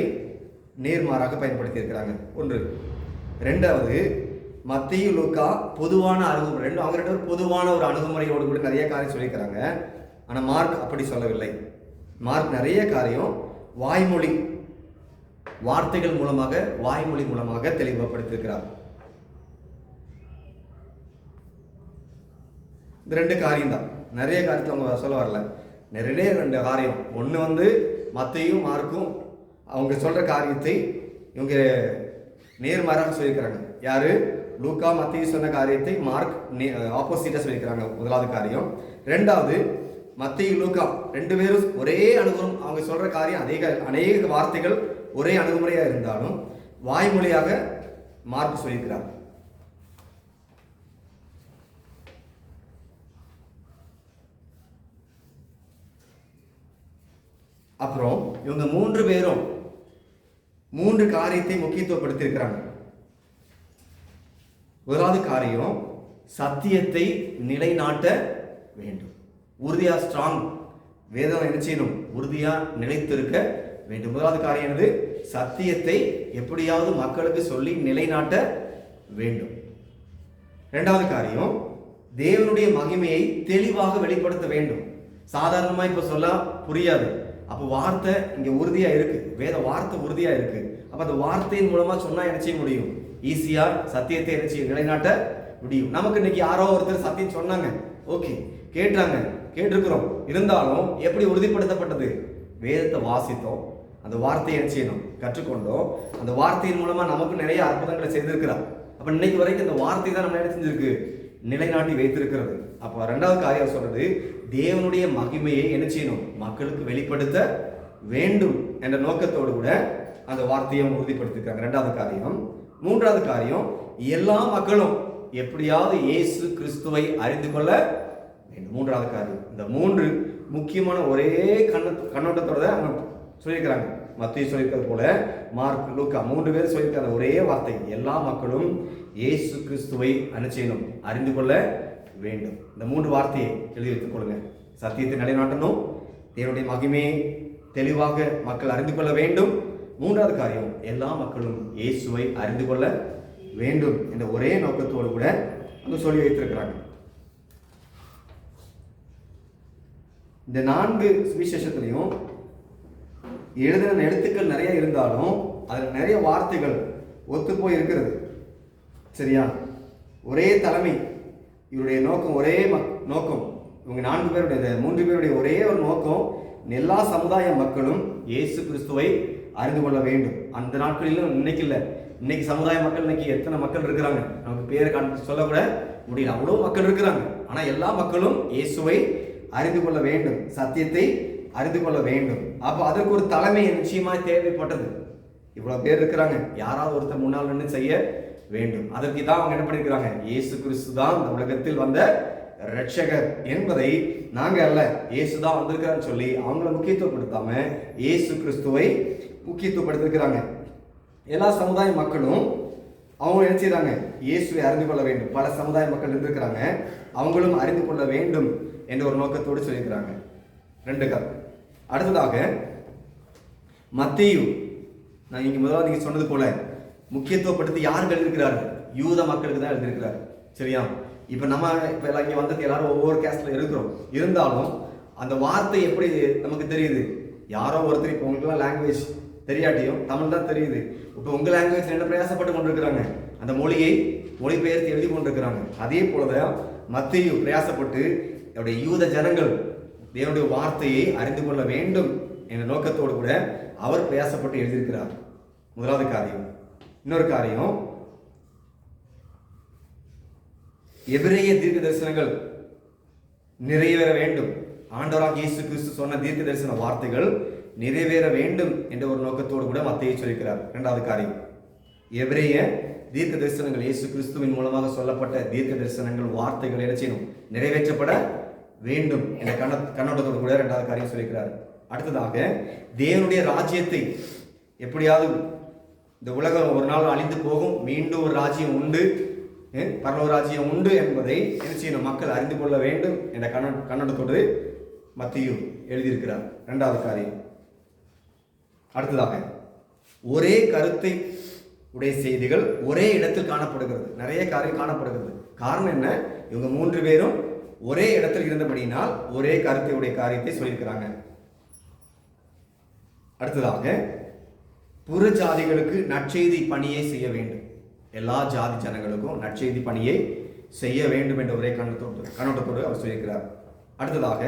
நேர்மாறாக பயன்படுத்தி இருக்கிறாங்க. ஒன்று. ரெண்டாவது, மத்தேயு, லூக்கா பொதுவான அணுகுமுறை, அவங்க 2 பேரும் பொதுவான ஒரு அணுகுமுறையோடு கூட நிறைய காரியம் சொல்லியிருக்கிறாங்க. ஆனால் மார்க் அப்படி சொல்லவில்லை. மார்க் நிறைய காரியம் வாய்மொழி, வார்த்தைகள் மூலமாக, வாய்மொழி மூலமாக தெளிவுபடுத்தியிருக்கிறார். இந்த 2 காரியம் தான். நிறைய காரியத்தை அவங்க சொல்ல வரல. நிறைய 2 காரியம். ஒன்று மத்தேயும் மார்க்கும் அவங்க சொல்ற காரியத்தை இவங்க நேர்மாறாக சொல்லியிருக்கிறாங்க. யாரு? லூக்கா, மத்தேயு சொன்ன காரியத்தை மார்க் ஆப்போசிட்டா சொல்லியிருக்கிறாங்க. முதலாவது காரியம். ரெண்டாவது, மத்தேயு, லூக்கா 2 பேரும் ஒரே அணுகுமுறை. அவங்க சொல்ற காரியம் அநேக வார்த்தைகள் ஒரே அணுகுமுறையா இருந்தாலும் வாய்மொழியாக மார்க் சொல்லியிருக்கிறார். அப்புறம் இவங்க 3 பேரும் 3 காரியத்தை முக்கியத்துவப்படுத்தியிருக்கிறாங்க. முதலாவது காரியம், சத்தியத்தை நிலைநாட்ட வேண்டும். உறுதியா, ஸ்ட்ராங், வேதம் என்ன செய்யணும்? உறுதியா நிலைத்திருக்க வேண்டும். முதலாவது காரியம் என்னது? சத்தியத்தை எப்படியாவது மக்களுக்கு சொல்லி நிலைநாட்ட வேண்டும். இரண்டாவது காரியம், தேவனுடைய மகிமையை தெளிவாக வெளிப்படுத்த வேண்டும். சாதாரணமா இப்ப சொல்ல புரியாது. அப்போ வார்த்தை இங்க உறுதியா இருக்கு, வேத வார்த்தை உறுதியா இருக்கு. அப்ப அந்த வார்த்தையின் மூலமா சொன்னா என்ன செய்ய முடியும்? ஈஸியா சத்தியத்தை என்ன செய்ய நிலைநாட்ட முடியும். நமக்கு இன்னைக்கு யாரோ ஒருத்தர் சத்தியம் சொன்னாங்க, ஓகே, கேட்டிருக்கிறோம். இருந்தாலும் எப்படி உறுதிப்படுத்தப்பட்டது? வேதத்தை வாசித்தோம், அந்த வார்த்தையை என்ன செய்யணும்? கற்றுக்கொண்டோம். அந்த வார்த்தையின் மூலமா நமக்கு நிறைய அற்புதங்களை செய்திருக்கிறார். அப்ப இன்னைக்கு வரைக்கும் இந்த வார்த்தை தான் நம்ம என்ன செஞ்சிருக்கு? நிலைநாட்டி வைத்திருக்கிறது. அப்போ ரெண்டாவது காரியம் சொல்றது, தேவனுடைய மகிமையை என்ன செய்யணும்? மக்களுக்கு வெளிப்படுத்த வேண்டும் என்ற நோக்கத்தோடு கூட அந்த வார்த்தையை உறுதிப்படுத்திருக்காங்க. ரெண்டாவது காரியம். மூன்றாவது காரியம், எல்லா மக்களும் எப்படியாவது இயேசு கிறிஸ்துவை அறிந்து கொள்ள வேண்டும். மூன்றாவது காரியம். இந்த மூன்று முக்கியமான ஒரே கண்ணோட்டத்தோட அவங்க சொல்லியிருக்கிறாங்க. மத்திய சொல்லியிருக்கிறது போல மார்க், லூக்கா 3 பேர் சொல்லியிருக்கிற ஒரே வார்த்தை, எல்லா மக்களும் இயேசு கிறிஸ்துவை செய்யணும், அறிந்து கொள்ள வேண்டும். இந்த 3 வார்த்தையை எழுதி வைத்துக் கொள்ளுங்க. சத்தியத்தை நிலைநாட்டணும், தேவனுடைய மகிமையை தெளிவாக மக்கள் அறிந்து கொள்ள வேண்டும். மூன்றாவது காரியம், எல்லா மக்களும் இயேசுவை அறிந்து கொள்ள வேண்டும் என்ற ஒரே நோக்கத்தோடு கூட அங்கு சொல்லி வைத்திருக்கிறாங்க. இந்த 4 சுவிசேஷத்திலையும் எழுதின எழுத்துக்கள் நிறைய இருந்தாலும் அதில் நிறைய வார்த்தைகள் ஒத்து போய் இருக்கிறது. சரியா? ஒரே தலைமை, இவருடைய நோக்கம் ஒரே நோக்கம். இவங்க 4 பேருடைய 3 பேருடைய ஒரே ஒரு நோக்கம், எல்லா சமுதாய மக்களும் இயேசு கிறிஸ்துவை அறிந்து கொள்ள வேண்டும். அந்த நாட்களிலும் இன்னைக்கு இல்லை, இன்னைக்கு சமுதாய மக்கள் இன்னைக்கு எத்தனை மக்கள் இருக்கிறாங்க நமக்கு பேரை சொல்லக்கூட முடியல, அவ்வளோ மக்கள் இருக்கிறாங்க. ஆனால் எல்லா மக்களும் இயேசுவை அறிந்து கொள்ள வேண்டும், சத்தியத்தை அறிந்து கொள்ள வேண்டும். அப்போ அதற்கு ஒரு தலைமை நிச்சயமாக தேவைப்பட்டது. இவ்வளோ பேர் இருக்கிறாங்க, யாராவது ஒருத்தர் முன்னால் நின்று செய்ய வேண்டும். அதற்கு தான் அவங்க என்ன பண்ணியிருக்கிறாங்க? இயேசு கிறிஸ்து தான் இந்த உலகத்தில் வந்த ரட்சகர் என்பதை நாங்கள் அல்ல, இயேசு தான் வந்திருக்கிறான்னு சொல்லி அவங்கள முக்கியத்துவப்படுத்தாம இயேசு கிறிஸ்துவை முக்கியத்துவப்படுத்திருக்கிறாங்க. எல்லா சமுதாய மக்களும் அவங்க என்ன செய்யறாங்க? இயேசுவை அறிந்து கொள்ள வேண்டும். பல சமுதாய மக்கள் இருந்திருக்கிறாங்க, அவங்களும் அறிந்து கொள்ள வேண்டும் என்ற ஒரு நோக்கத்தோடு சொல்லியிருக்கிறாங்க. 2 அடுத்ததாக மத்தேயு, நான் இங்கே முதல்ல நீங்க சொன்னது போல முக்கியத்துவப்படுத்தி யாருக்கு எழுதியிருக்கிறார்கள்? யூத மக்களுக்கு தான் எழுதியிருக்கிறார். சரியா? இப்போ நம்ம இப்போ எல்லாம் இங்கே வந்தது எல்லாரும் ஒவ்வொரு கேஸ்ட்ல இருக்கிறோம். இருந்தாலும் அந்த வார்த்தை எப்படி நமக்கு தெரியுது? யாரோ ஒருத்தர், இப்போ உங்களுக்குலாம் லாங்குவேஜ் தெரியாட்டியும் தமிழ் தான் தெரியுது. இப்போ உங்கள் லாங்குவேஜ் என்ன பிரயாசப்பட்டு கொண்டிருக்கிறாங்க? அந்த மொழியை மொழிபெயர்த்து எழுதி கொண்டிருக்கிறாங்க. அதே போலதான் மத்தேயு பிரயாசப்பட்டு அவருடைய யூத ஜனங்கள் தேவனுடைய வார்த்தையை அறிந்து கொள்ள வேண்டும் என்ற நோக்கத்தோடு கூட அவர் பிரயாசப்பட்டு எழுதியிருக்கிறார். முதலாவது காரியம். இன்னொரு காரியம், எபிரேய தீர்க்க தரிசனங்கள் நிறைவேற வேண்டும். ஆண்டவராக இயேசு கிறிஸ்து சொன்ன தீர்க்க தரிசன வார்த்தைகள் நிறைவேற வேண்டும் என்ற ஒரு நோக்கத்தோடு கூட மத்தேயு சொல்லியிருக்கிறார். 2வது காரியம், எபிரேய தீர்க்க தரிசனங்கள், இயேசு கிறிஸ்துவின் மூலமாக சொல்லப்பட்ட தீர்க்க தரிசனங்கள் வார்த்தைகள் என்ன செய்யணும்? நிறைவேற்றப்பட வேண்டும் என்ற கண்ணோட்டத்தோடு கூட 2வது காரியம் சொல்லியிருக்கிறார். அடுத்ததாக, தேவனுடைய ராஜ்யத்தை எப்படியாவது, இந்த உலகம் ஒரு நாள் அழிந்து போகும், மீண்டும் ஒரு ராஜ்யம் உண்டு, பரலோக ராஜ்யம் உண்டு என்பதை என்ன செய்யணும்? மக்கள் அறிந்து கொள்ள வேண்டும் என்ற கண்ணோட்டத்தோடு மத்தேயு எழுதியிருக்கிறார். 2வது காரியம். அடுத்ததாக, ஒரே கருத்தை உடைய செய்திகள் ஒரே இடத்தில் காணப்படுகிறது. நிறைய காரியம் காணப்படுகிறது. காரணம் என்ன? இவங்க 3 பேரும் ஒரே இடத்தில் இருந்தபடியினால் ஒரே கருத்தை உடைய காரியத்தை சொல்லியிருக்கிறாங்க. அடுத்ததாக, புற ஜாதிகளுக்கு நற்செய்தி பணியை செய்ய வேண்டும். எல்லா ஜாதி ஜனங்களுக்கும் நற்செய்தி பணியை செய்ய வேண்டும் என்ற ஒரே கண்ணோட்டத்தோடு அவர் சொல்லியிருக்கிறார். அடுத்ததாக,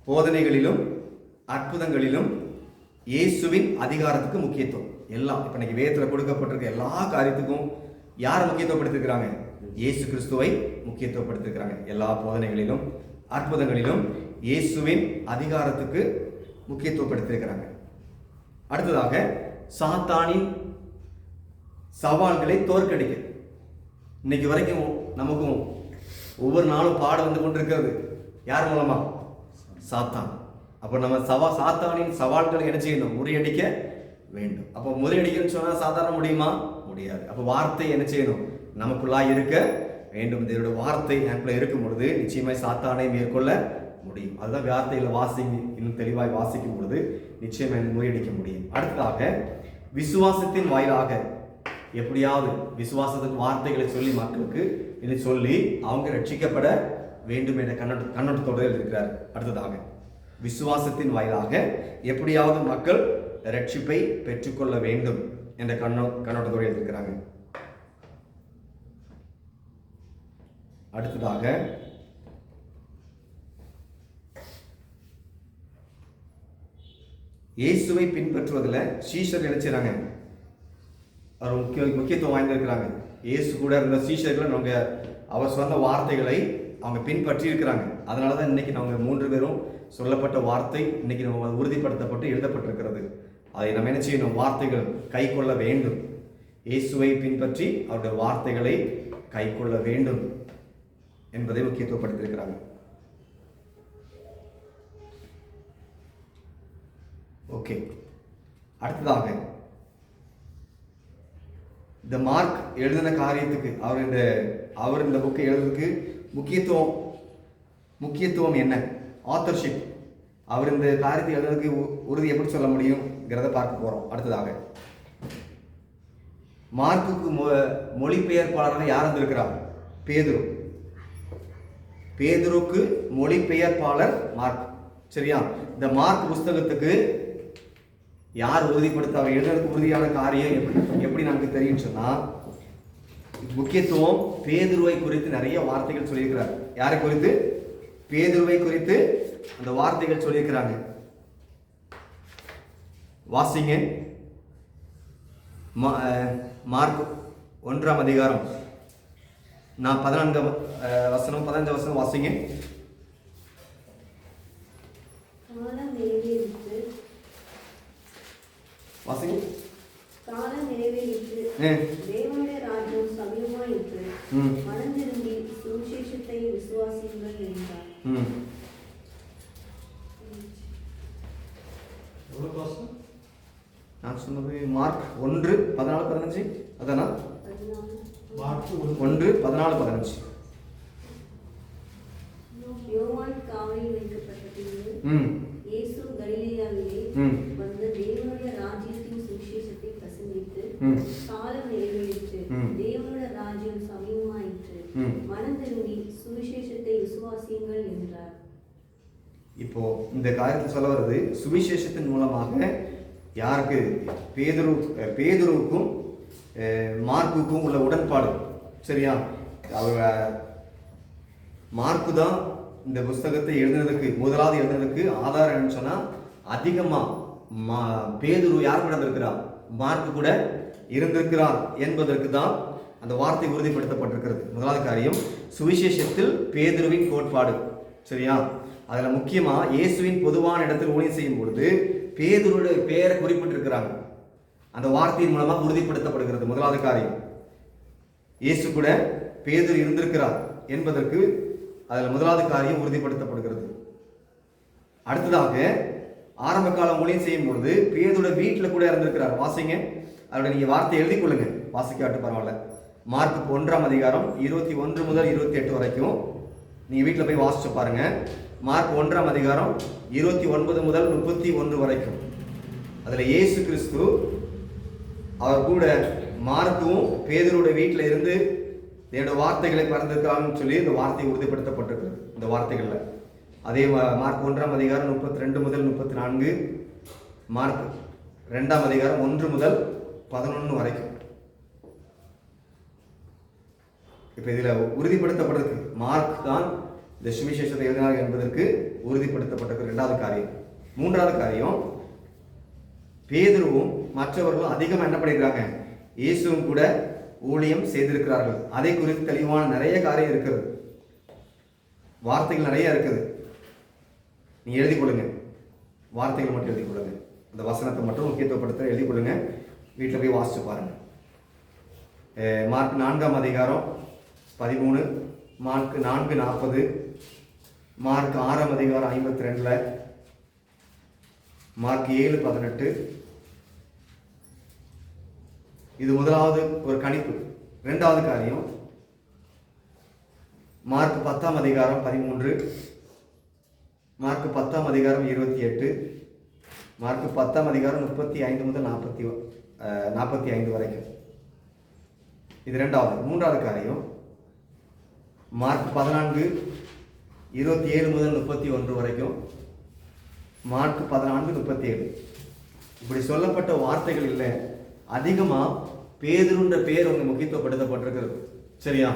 போதனைகளிலும் அற்புதங்களிலும் இயேசுவின் அதிகாரத்துக்கு முக்கியத்துவம். எல்லாம் இப்ப இன்னைக்கு வேதத்தில் கொடுக்கப்பட்டிருக்க எல்லா காரியத்துக்கும் யார் முக்கியத்துவப்படுத்திருக்கிறாங்க? இயேசு கிறிஸ்துவை முக்கியத்துவப்படுத்திருக்கிறாங்க. எல்லா போதனைகளிலும் அற்புதங்களிலும் இயேசுவின் அதிகாரத்துக்கு முக்கியத்துவப்படுத்திருக்கிறாங்க. அடுத்ததாக, சாத்தானின் சவால்களை தோற்கடிக்க. இன்னைக்கு வரைக்கும் நமக்கும் ஒவ்வொரு நாளும் பாடம் வந்து கொண்டிருக்கிறது. யார் மூலமா? சாத்தான். அப்போ நம்ம சாத்தானின் சவால்களை என்ன செய்யணும்? முறியடிக்க வேண்டும். அப்போ முறியடிக்கணும்னு சொன்னால் சாதாரண முடியுமா? முடியாது. அப்போ வார்த்தை என்ன செய்யணும்? நமக்குள்ளா இருக்க வேண்டும். இதோட வார்த்தை எனக்குள்ள இருக்கும் பொழுது நிச்சயமாய் சாத்தானை மேற்கொள்ள முடியும். அதுதான் வார்த்தையில் இன்னும் தெளிவாய் வாசிக்கும் பொழுது நிச்சயமாக முறியடிக்க முடியும். அடுத்ததாக, விசுவாசத்தின் வாயிலாக எப்படியாவது விசுவாசத்தின் வார்த்தைகளை சொல்லி மக்களுக்கு இதை சொல்லி அவங்க ரட்சிக்கப்பட வேண்டும் என்ற கண்ணோட்டத்தோடு இருக்கிறார். அடுத்ததாக, விசுவாசத்தின் வாயிலாக எப்படியாவது மக்கள் ரட்சிப்பை பெற்றுக்கொள்ள வேண்டும் என்ற கண்ணோட்டத்தோடு எழுதியிருக்கிறாங்க. அடுத்ததாக இயேசுவை பின்பற்றுவதில் சீஷர் நினைச்சாங்க அவர் முக்கியத்துவம் வாய்ந்திருக்கிறாங்க. இயேசு கூட இருந்த சீஷர்கள் அவங்க அவர் சொன்ன வார்த்தைகளை அவங்க பின்பற்றி இருக்கிறாங்க. அதனால தான் இன்னைக்கு அவங்க 3 பேரும் சொல்லப்பட்ட வார்த்தை இன்னைக்கு நம்ம உறுதிப்படுத்தப்பட்டு எழுதப்பட்டிருக்கிறது. அதை நம்ம என்ன செய்யணும்? வார்த்தைகள் கை கொள்ள வேண்டும். இயேசுவை பின்பற்றி அவருடைய வார்த்தைகளை கை கொள்ள வேண்டும் என்பதை முக்கியத்துவப்படுத்தியிருக்கிறாங்க. ஓகே, அடுத்ததாக இந்த மார்க் எழுதின காரியத்துக்கு அவர் இந்த புக்கை எழுதுறதுக்கு முக்கியத்துவம் என்ன? ஆத்தர்ஷிப். அவர் இந்த காரியத்தை எழுதுறதுக்கு உறுதி எப்படி சொல்ல முடியுங்கிறத பார்க்க போறோம். அடுத்ததாக மார்க்குக்கு மொழிபெயர்ப்பாளராக யார் இருந்திருக்கிறார்? பேதுரு. பேதுருக்கு மொழிபெயர்ப்பாளர் மார்க். சரியா? இந்த மார்க் புஸ்தகத்துக்கு யார் உறுதிப்படுத்த அவர் எழுதுறதுக்கு உறுதியான காரியம் எப்படி நமக்கு தெரியும் சொன்னா, முக்கியத்துவம் பேதுருவை குறித்து நிறைய வார்த்தைகள் சொல்லியிருக்கிறார். யாரை குறித்து? பேதுருவை குறித்து அந்த வார்த்தைகள் சொல்லியிருக்கிறாங்க. வாசிங்க மார்க் 1ஆம் அதிகாரம். நான் 14 வசனம் 15 வசனம் வாசிங்க. வாசிங்க. காலம் நிறைவேறிற்று, தேவனுடைய ராஜ்யம் சமீபமாயிற்று, மனம் திரும்பி சுவிசேஷத்தை விசுவாசியுங்கள் என்றார். நான் சொன்னது மார்க் 1:14-15 அதானா? 1:14-15. யோவான் காவலில் வைக்கப்பட்ட பின்பு இயேசு கலிலேயாவிலே வந்து தேவனுடைய ராஜ்யத்தின் சுவிசேஷத்தை பிரசங்கித்து, காலம் நிறைவேறிற்று, தேவனுடைய ராஜ்யம் சமீபமாயிற்று, மனம் திரும்பி சுவிசேஷத்தை விசுவாசியுங்கள் என்றார். இப்போ இந்த காரியத்தை சொல்ல வருது சுவிசேஷத்தின் மூலமாக யாருக்கு? பேதுருவுக்கும் மார்க்குக்கும் உள்ள உடன்பாடு. சரியா? மார்க்கு தான் இந்த புஸ்தகத்தை முதலாவது எழுதுனதுக்கு ஆதாரம் என்னன்னு சொன்னா, அதிகமா பேதுரு யார் கூட இருந்திருக்கிறார்? மார்க்கு கூட இருந்திருக்கிறார் என்பதற்கு தான் அந்த வார்த்தை உறுதிப்படுத்தப்பட்டிருக்கிறது. முதலாவது காரியம் சுவிசேஷத்தில் பேதுருவின் கோட்பாடு. சரியா? அதில் முக்கியமாக இயேசுவின் பொதுவான இடத்தில் ஊழியம் செய்யும் பொழுது பேதுருடைய பெயரை குறிப்பிட்டிருக்கிறாங்க. அந்த வார்த்தையின் மூலமாக உறுதிப்படுத்தப்படுகிறது. முதலாவது காரியம் இயேசு கூட பேதுரு இருந்திருக்கிறார் என்பதற்கு அதில் முதலாவது காரியம் உறுதிப்படுத்தப்படுகிறது. அடுத்ததாக ஆரம்ப காலம் ஊழியம் செய்யும் பொழுது பேதுருடைய வீட்டில் கூட இருந்திருக்கிறார். வாசிங்க, அதோட நீங்கள் வார்த்தை எழுதி கொள்ளுங்க, வாசிக்காட்டு பரவாயில்ல. மார்க் 1ஆம் அதிகாரம் 21 முதல் 28 வரைக்கும் நீங்கள் வீட்டில் போய் வாசிச்சு பாருங்க. மார்க் 1ஆம் அதிகாரம் 29 முதல் 31 வரைக்கும். அதில் இயேசு கிறிஸ்து அவர் கூட மார்க்கும் பேதுருடைய வீட்டில் இருந்து என்னோட வார்த்தைகளை பறந்திருக்காங்கன்னு சொல்லி இந்த வார்த்தை உறுதிப்படுத்தப்பட்டிருக்கு. இந்த வார்த்தைகளில் அதே மார்க் 1ஆம் அதிகாரம் 32 முதல் 34, மார்க் 2ஆம் அதிகாரம் 1 முதல் 11 வரைக்கும். இப்போ இதில் உறுதிப்படுத்தப்பட்டிருக்கு மார்க் தான் இந்த சுவிசேஷத்தை எழுதினார் என்பதற்கு உறுதிப்படுத்தப்பட்டிருக்கு. 2வது காரியம். 3வது காரியம், பேதுருவும் மற்றவர்களும் அதிகமாக என்ன பண்ணியிருக்காங்க? இயேசுவும் கூட ஊழியம் செய்திருக்கிறார்கள். அதை குறித்து தெளிவான நிறைய காரியம் இருக்கிறது. வார்த்தைகள் நிறைய இருக்குது. நீ எழுதி கொடுங்க, வார்த்தைகள் மட்டும் எழுதி கொடுங்க. இந்த வசனத்தை மட்டும் முக்கியத்துவப்படுத்த எழுதி கொடுங்க. வீட்டில் போய் வாசிச்சு பாருங்க. மார்க் 4ஆம் அதிகாரம் 13, மார்க் 4:40, மார்க் 6ஆம் அதிகாரம் 52, மார்க் 7:18. இது முதலாவது ஒரு கணிப்பு. 2வது காரியம், மார்க் 10ஆம் அதிகாரம் 13, மார்க் 10ஆம் அதிகாரம் 28, மார்க் 10ஆம் அதிகாரம் 35 முதல் 45 வரைக்கும். இது 2வது. 3வது காரியம், மார்க் 14 27 முதல் 31 வரைக்கும், மார்க் 14 37. இப்படி சொல்லப்பட்ட வார்த்தைகள் இல்லை, அதிகமா பேதுருன்ற பேர் அவங்க முக்கியத்துவப்படுத்தப்பட்டிருக்கிறது. சரியா?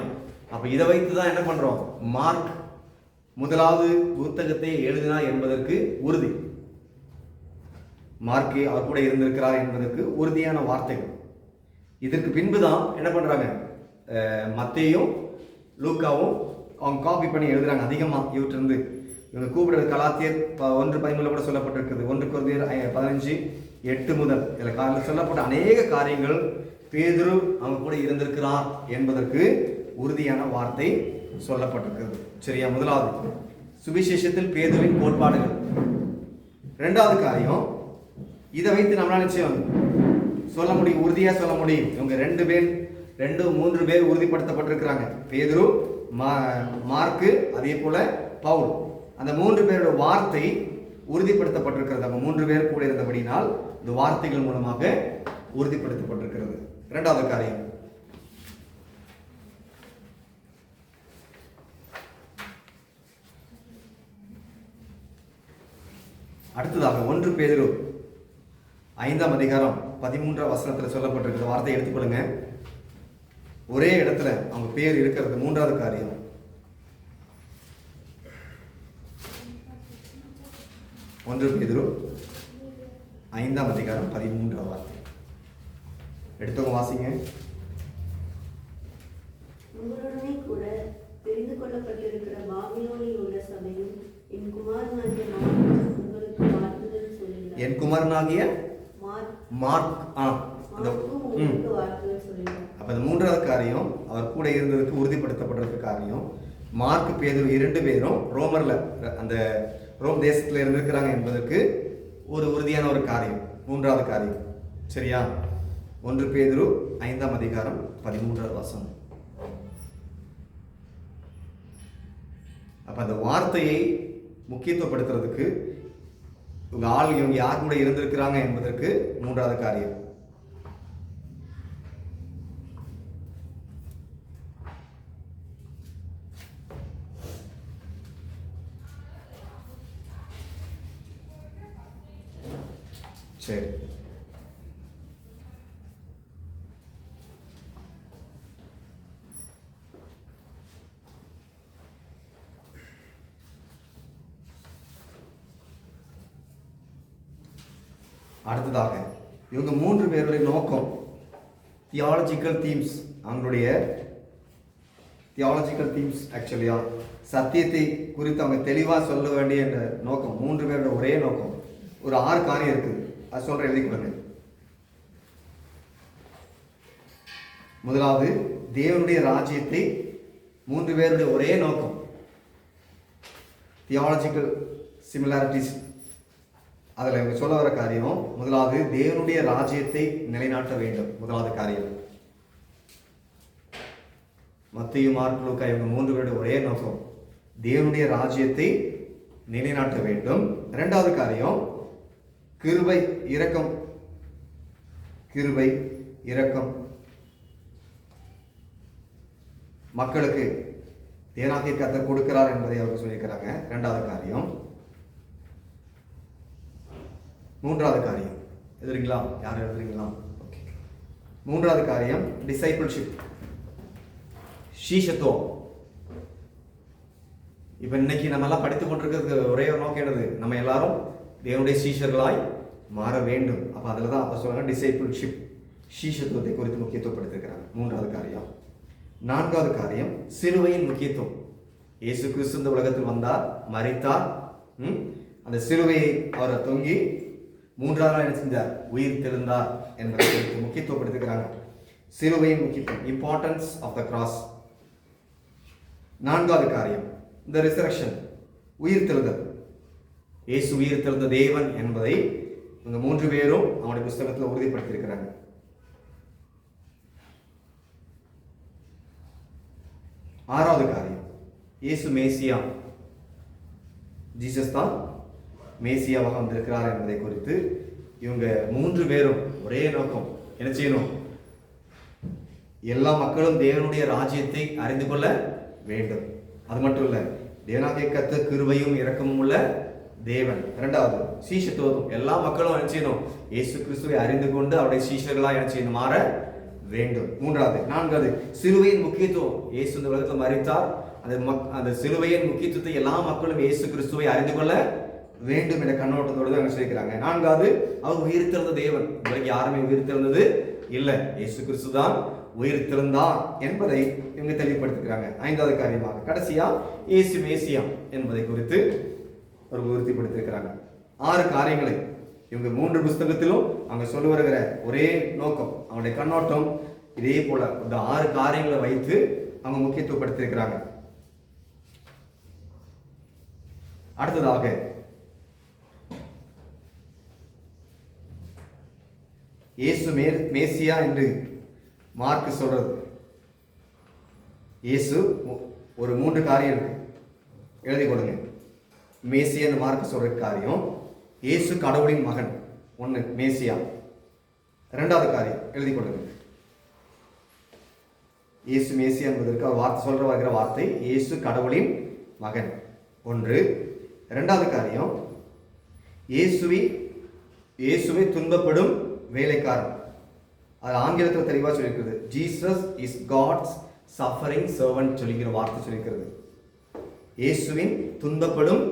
அப்ப இதை வைத்து தான் என்ன பண்றோம், மார்க் முதலாவது புத்தகத்தை எழுதினார் என்பதற்கு உறுதி, மார்க் அவர் கூட இருந்திருக்கிறார் என்பதற்கு உறுதியான வார்த்தைகள். இதற்கு பின்புதான் என்ன பண்றாங்க, மத்தேயும் லூக்காவும் அவங்க காப்பி பண்ணி எழுதுறாங்க அதிகமாக. இவற்றிலிருந்து இவங்க கூப்பிடுறது கலாத்தியர் 1:13 கூட சொல்லப்பட்டிருக்குது, 1 கொரிந்தியர் 15:8 முதல் இதில் சொல்லப்பட்ட அநேக காரியங்கள் பேதுரு அவங்க கூட இருந்திருக்கிறார் என்பதற்கு உறுதியான வார்த்தை சொல்லப்பட்டிருக்கிறது. சரியா? முதலாவது சுவிசேஷத்தில் பேதுருவின் கோட்பாடுகள். இரண்டாவது காரியம், இதை வைத்து நம்மளால நிச்சயம் சொல்ல முடியும், உறுதியா சொல்ல முடியும். இவங்க 3 பேர் உறுதிப்படுத்தப்பட்டிருக்கிறாங்க. பேதுரு, மார்க்கு, அதே போல பவுல். அந்த 3 பேரோட வார்த்தை உறுதிப்படுத்தப்பட்டிருக்கிறது. அவங்க 3 பேர் கூட இருந்தபடினால் இந்த வார்த்தைகள் மூலமாக உறுதிப்படுத்தப்பட்டிருக்கிறது. இரண்டாவது காரியம், அடுத்ததாக 1 பேதுரு 5ஆம் அதிகாரம் 13ஆம் வசனத்தில் சொல்லப்பட்டிருக்கிற வார்த்தையை எடுத்துக்கொள்ளுங்க. ஒரே இடத்துல அவங்க பேர் இருக்கிறது. மூன்றாவது காரியம், ஒன்று பேதுரு 5ஆம் அதிகாரம் 13ஆம் வார்த்தை எடுத்தவங்க வாசிங்க. உங்களுடனே கூட தெரிந்து கொள்ளப்பட்டிருக்கிற பாபிலோனில் உள்ள சபையும் என் குமாரனாகிய மார்க்கும் உங்களுக்கு வாழ்த்துதல் சொல்லுகிறார். என் குமாரனாகிய மார்க் உங்களுக்கு வாழ்த்துதல் சொல்லுகிறார். அப்ப இந்த மூன்றாவது காரியம், அவர் கூட இருந்ததுக்கு உறுதிப்படுத்தப்பட்டிருக்க காரியம். மார்க், பேதுரு 2 பேரும் ரோமர்ல அந்த ரோம் தேசத்துல இருந்திருக்கிறாங்க என்பதற்கு ஒரு உறுதியான ஒரு காரியம், மூன்றாவது காரியம். சரியா? 1 பேதுரு 5ஆம் அதிகாரம் 13ஆவது வசனம். அப்ப அந்த வார்த்தையை முக்கியத்துவப்படுத்துறதுக்கு இவங்க யார் கூட இருந்திருக்கிறாங்க என்பதற்கு மூன்றாவது காரியம். சரி, அடுத்ததாக இவங்க 3 பேருடைய நோக்கம், தியாலஜிக்கல் தீம்ஸ். அவங்களுடைய தியாலஜிக்கல் தீம்ஸ் ஆக்சுவலியா சத்தியத்தை குறித்து அவங்க தெளிவாக சொல்ல வேண்டிய நோக்கம். 3 பேரோட ஒரே நோக்கம். ஒரு 6 காரியம் இருக்குது, அது சொல்ற எழுதிக்கொள்ளுங்க. முதலாவது, தேவனுடைய ராஜ்யத்தை. 3 பேருடைய ஒரே நோக்கம், தியாலஜிக்கல் சிமிலாரிட்டிஸ். அதில் இவங்க சொல்ல வர காரியம், முதலாவது தேவனுடைய ராஜ்யத்தை நிலைநாட்ட வேண்டும். முதலாவது காரியம். மத்தேயு, மார்க், லூக்கா இவங்க 3 பேருடைய ஒரே நோக்கம், தேவனுடைய ராஜ்யத்தை நிலைநாட்ட வேண்டும். இரண்டாவது காரியம், கிருபை இரக்கம். கிருபை இரக்கம் மக்களுக்கு தேவனாகிய கர்த்தர் கொடுக்கிறார் என்பதை அவர்கள் சொல்லியிருக்கிறாங்க. இரண்டாவது காரியம். மூன்றாவது காரியம் எழுதுறீங்களா? யார் எழுதுறீங்களா? ஓகே. மூன்றாவது காரியம் டிசைபிள்ஷிப், சீஷத்துவம். இப்போ இன்னைக்கு நம்ம எல்லாம் படித்துக் கொண்டிருக்கிறது ஒரே ஒரு நோக்கம் என்னது? நம்ம எல்லாரும் தேவனுடைய சீஷர்களாய் மாற வேண்டும். அப்போ அதில் தான் அப்போ சொல்லுவாங்க டிசைபிள்ஷிப், சீஷத்துவத்தை குறித்து முக்கியத்துவப்படுத்திருக்கிறாங்க. மூன்றாவது காரியம். நான்காவது காரியம் சிலுவையின் முக்கியத்துவம். இயேசு கிறிஸ்து இந்த உலகத்தில் வந்தார், மரித்தார், அந்த சிலுவையை அவரை தொங்கி 3ஆவது என்ன செஞ்சார்? உயிர் தெழுந்தார் என்பதை முக்கியத்துவப்படுத்துகிறாங்க. சிலுவையின் முக்கியத்துவம், இம்பார்ட்டன்ஸ் ஆஃப் த கிராஸ். நான்காவது காரியம் இந்த ரிசரக்ஷன், உயிர் தெழுதல். இயேசு உயிர் தெழுந்த தேவன் என்பதை இவங்க 3 பேரும் அவனுடைய புஸ்தகத்தில் உறுதிப்படுத்தியிருக்கிறாங்க. ஆறாவது காரியம், இயேசு மேசியா, ஜீசஸ் தான் மேசியாவாக வந்திருக்கிறார் என்பதை குறித்து இவங்க 3 பேரும் ஒரே நோக்கம், என்ன செய்யணும்? எல்லா மக்களும் தேவனுடைய ராஜ்யத்தை அறிந்து கொள்ள வேண்டும். அது மட்டும் இல்ல, தேவனாகிய கர்த்தர் கிருபையும் இரக்கமும் உள்ள தேவன். இரண்டாவது சீஷத்துவம். எல்லா மக்களும் என்ன செய்யணும்? இயேசு கிறிஸ்துவை அறிந்து கொண்டு அவருடைய சீஷர்களாக என்ன செய்யணும்? மாற வேண்டும். மூன்றாவது. நான்காவது சிலுவையின் முக்கியத்துவம். இயேசு இந்த உலகத்தில் மரித்தார். அந்த சிலுவையின் முக்கியத்துவத்தை எல்லா மக்களும் இயேசு கிறிஸ்துவை அறிந்து கொள்ள வேண்டும் என்ற கண்ணோட்டத்தோடு தான் சொல்லிக்கிறாங்க. நான்காவது, அவர் உயிர்த்தெழுந்த தேவன். உங்களுக்கு யாருமே உயிர்த்தெழுந்தது இல்லை, இயேசு கிறிஸ்து தான் உயிர்த்தெழுந்தார் என்பதை இவங்க தெளிவுபடுத்திக்கிறாங்க. ஐந்தாவது காரியமாக கடைசியா இயேசு மேசியா என்பதை குறித்து ஒரு உறுதிப்படுத்திருக்கிறாங்க. 6 காரியங்களை இவங்க 3 புஸ்தகத்திலும் அவங்க சொல்லி வருகிற ஒரே நோக்கம், அவங்களுடைய கண்ணோட்டம் இதே போல இந்த 6 காரியங்களை வைத்து அவங்க முக்கியத்துவப்படுத்திருக்கிறாங்க. அடுத்ததாக இயேசு மேசியா என்று மார்க் சொல்றது. இயேசு ஒரு 3 காரியம் இருக்கு, எழுதி கொடுங்க. மேசியா மார்க் சொல்ற காரியம், இயேசு கடவுளின் மகன், 1 மேசியா. 2வது காரியம் எழுதி கொடுங்க. இயேசு மேசியா என்பதற்கு அவர் வார்த்தை சொல்ற வருகிற வார்த்தை இயேசு கடவுளின் மகன் 1. 2வது காரியம் இயேசுவை துன்பப்படும் வேலைக்காரன். அது ஆங்கிலத்தில் தெளிவாக சொல்லியிருக்கிறது, Jesus is God's suffering servant சொல்லிக்கிற வார்த்தை சொல்லியிருக்கிறது. இயேசுவின் துன்பப்படும்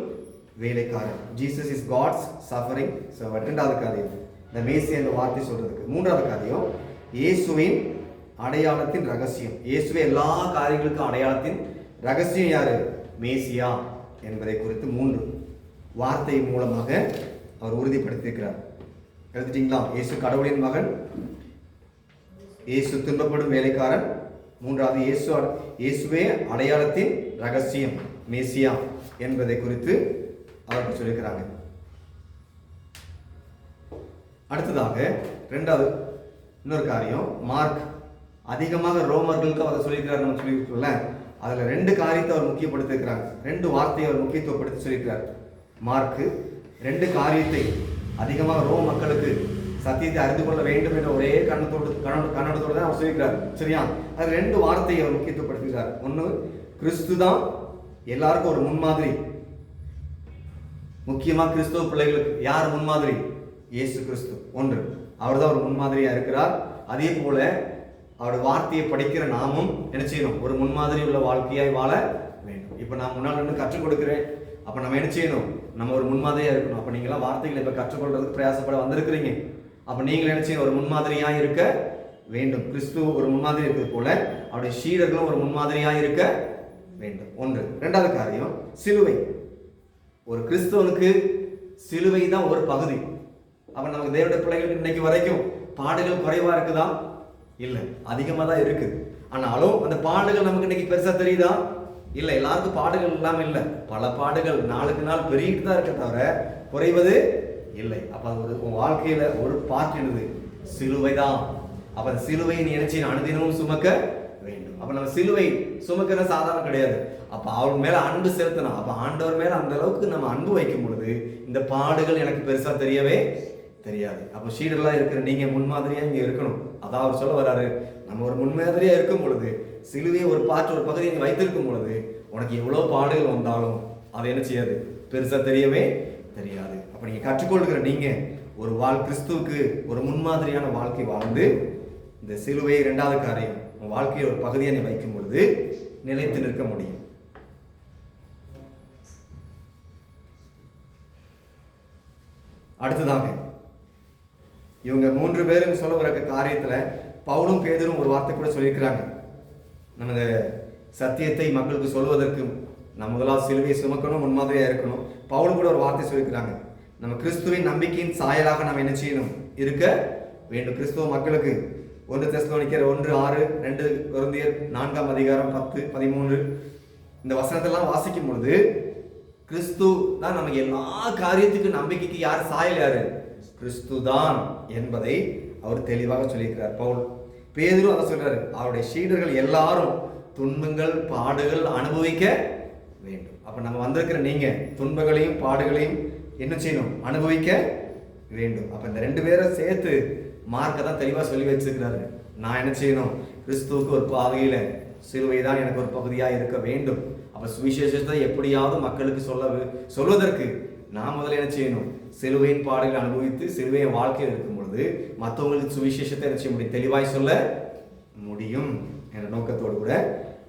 வேலைக்காரன், Jesus is God's suffering servant. 2வது காரியம் இந்த மேசியா என்ற வார்த்தை சொல்றதுக்கு. 3வது காரியம் இயேசுவின் அடையாளத்தின் ரகசியம். இயேசுவே எல்லா காரியங்களுக்கும் அடையாளத்தின் ரகசியம் யாரு? மேசியா என்பதை குறித்து 3 வார்த்தை மூலமாக அவர் உறுதிப்படுத்தியிருக்கிறார். எழுதிட்டீங்களா? இயேசு கடவுளின் மகன், இயேசு துன்பப்படும் வேலைக்காரன், 3வது இயேசுவே அடையாளத்தின் ரகசியம் மேசியா என்பதை குறித்து அவருக்கு சொல்லியிருக்கிறாங்க. அடுத்ததாக 2வது இன்னொரு காரியம், மார்க் அதிகமாக ரோமர்களுக்கு அவர் சொல்லியிருக்கிறார். நம்ம சொல்லியிருக்கோம்ல, அதில் 2 காரியத்தை அவர் முக்கியப்படுத்திருக்கிறாங்க. 2 வார்த்தையை அவர் முக்கியத்துவப்படுத்தி சொல்லியிருக்கிறார். மார்க்கு 2 காரியத்தை அதிகமாக ரோம் மக்களுக்கு சத்தியத்தை அறிந்து கொள்ள வேண்டும் என்ற ஒரே கண்ணோட்டத்தோடு தான் அவர் சொல்லியிருக்கிறார். சரியா? அது 2 வார்த்தையை அவர் முக்கியத்துவப்படுத்துகிறார். 1, கிறிஸ்து தான் எல்லாருக்கும் ஒரு முன்மாதிரி. முக்கியமாக கிறிஸ்துவ பிள்ளைகளுக்கு யார் முன்மாதிரி? இயேசு கிறிஸ்து. 1, அவர் தான் ஒரு முன்மாதிரியா இருக்கிறார். அதே போல அவருடைய வார்த்தையை படிக்கிற நாமும் என்ன செய்யணும்? ஒரு முன்மாதிரி உள்ள வாழ்க்கையாய் வாழ வேண்டும். இப்போ நான் முன்னால் நின்று கற்றுக் கொடுக்கிறேன், அப்போ நம்ம என்ன செய்யணும்? நம்ம ஒரு முன்மாதிரியாக இருக்கணும். அப்போ நீங்களாம் வார்த்தைகளை இப்போ கற்றுக்கொள்றதுக்கு பிரயாசப்பட வந்திருக்கிறீங்க. அப்போ நீங்கள் என்ன செய்யணும்? ஒரு முன்மாதிரியாக இருக்க வேண்டும். கிறிஸ்து ஒரு முன்மாதிரி இருக்கிறது போல அவருடைய சீடர்களும் ஒரு முன்மாதிரியாக இருக்க வேண்டும். 1. 2வது காரியம் சிலுவை. ஒரு கிறிஸ்தவனுக்கு சிலுவை தான் ஒரு பகுதி. அப்போ நமக்கு தேவனுடைய பிள்ளைகளுக்கு இன்னைக்கு வரைக்கும் பாடுகள் குறைவாக இருக்குதா? இல்லை, அதிகமாக தான் இருக்குது. ஆனாலும் அந்த பாடுகள் நமக்கு இன்னைக்கு பெருசாக தெரியுதா? இல்லை, எல்லாருக்கும் பாடுகள் இல்லாமல் இல்லை, பல பாடுகள் நாளுக்கு நாள் பெருகிட்டு தான் இருக்க தவிர குறைவது இல்லை. அப்போ அது உன் வாழ்க்கையில் ஒரு பார்ட் என்னது? சிலுவை தான். அப்போ அந்த சிலுவையை நீ நினைச்சு அனுதினமும் சுமக்க வேண்டும். அப்போ நம்ம சிலுவை சுமக்கிற சாதாரணம் கிடையாது. அப்போ அவர் மேலே அன்பு செலுத்தணும். அப்போ ஆண்டவர் மேலே அந்த அளவுக்கு நம்ம அன்பு வைக்கும் பொழுது இந்த பாடுகள் எனக்கு பெருசாக தெரியவே தெரியாது. அப்போ சீடர்களாக இருக்கிற நீங்கள் முன்மாதிரியாக இங்கே இருக்கணும். அதான் அவர் சொல்ல வர்றாரு, நம்ம ஒரு முன்மாதிரியாக இருக்கும் பொழுது சிலுவையை ஒரு பாட்டு ஒரு பகுதியை வைத்திருக்கும் பொழுது உனக்கு எவ்வளோ பாடுகள் வந்தாலும் அதை என்ன செய்யாது? பெருசாக தெரியவே தெரியாது. அப்போ நீங்கள் கற்றுக்கொள்கிற நீங்கள் ஒரு கிறிஸ்துவுக்கு ஒரு முன்மாதிரியான வாழ்க்கை வாழ்ந்து இந்த சிலுவை 2வது காரியம் உன் வாழ்க்கையை ஒரு பகுதியை நீ வைக்கும் பொழுது நிலைத்து நிற்க முடியும். அடுத்ததாக இவங்க 3 பேரும் சொல்ல வர காரியத்துல பவுலும் பேதுரும் ஒரு வார்த்தை கூட சொல்லியிருக்கிறாங்க. நம்ம சத்தியத்தை மக்களுக்கு சொல்வதற்கு நம்ம முதலாவது சிலுவையை சுமக்கணும், முன்மாதிரியா இருக்கணும். பவுலும் கூட ஒரு வார்த்தை சொல்லியிருக்கிறாங்க, நம்ம கிறிஸ்துவின் நம்பிக்கையின் சாயலாக நம்ம என்ன செய்யணும்? இருக்க வேண்டும். கிறிஸ்துவ மக்களுக்கு 1 தெசலோனிக்கர் 1:6, 2 கொரிந்தியர் 4ஆம் அதிகாரம் 10, 13 இந்த வசனத்தெல்லாம் வாசிக்கும் பொழுது கிறிஸ்து தான் நமக்கு எல்லா காரியத்துக்கும் நம்பிக்கைக்கு யார் சாயல்? யாரு? கிறிஸ்து தான் என்பதை அவர் தெளிவாக சொல்லியிருக்கிறார். பவுல் பேதுரு அதை சொல்றாரு, அவருடைய சீடர்கள் எல்லாரும் துன்பங்கள் பாடுகள் அனுபவிக்க வேண்டும். அப்ப நம்ம வந்திருக்கிற நீங்க துன்பங்களையும் பாடுகளையும் என்ன செய்யணும்? அனுபவிக்க வேண்டும். அப்ப இந்த 2 பேரை சேர்த்து மார்க்க தான் தெளிவா சொல்லி வச்சிருக்கிறாரு. நான் என்ன செய்யணும்? கிறிஸ்துவுக்கு ஒரு பாதையில சிலுவை தான் எனக்கு ஒரு பகுதியா இருக்க வேண்டும். அப்ப சுவிசேஷத்தை எப்படியாவது மக்களுக்கு சொல்வதற்கு நான் முதல்ல என்ன செய்யணும்? சிலுவையின் பாடுகளை அனுபவித்து சிலுவையை வாழ்க்கையில் இருக்கும் பொழுது மற்றவங்களுக்கு சுவிசேஷத்தை என்ன செய்ய முடியும்? தெளிவாய் சொல்ல முடியும் என்ற நோக்கத்தோடு கூட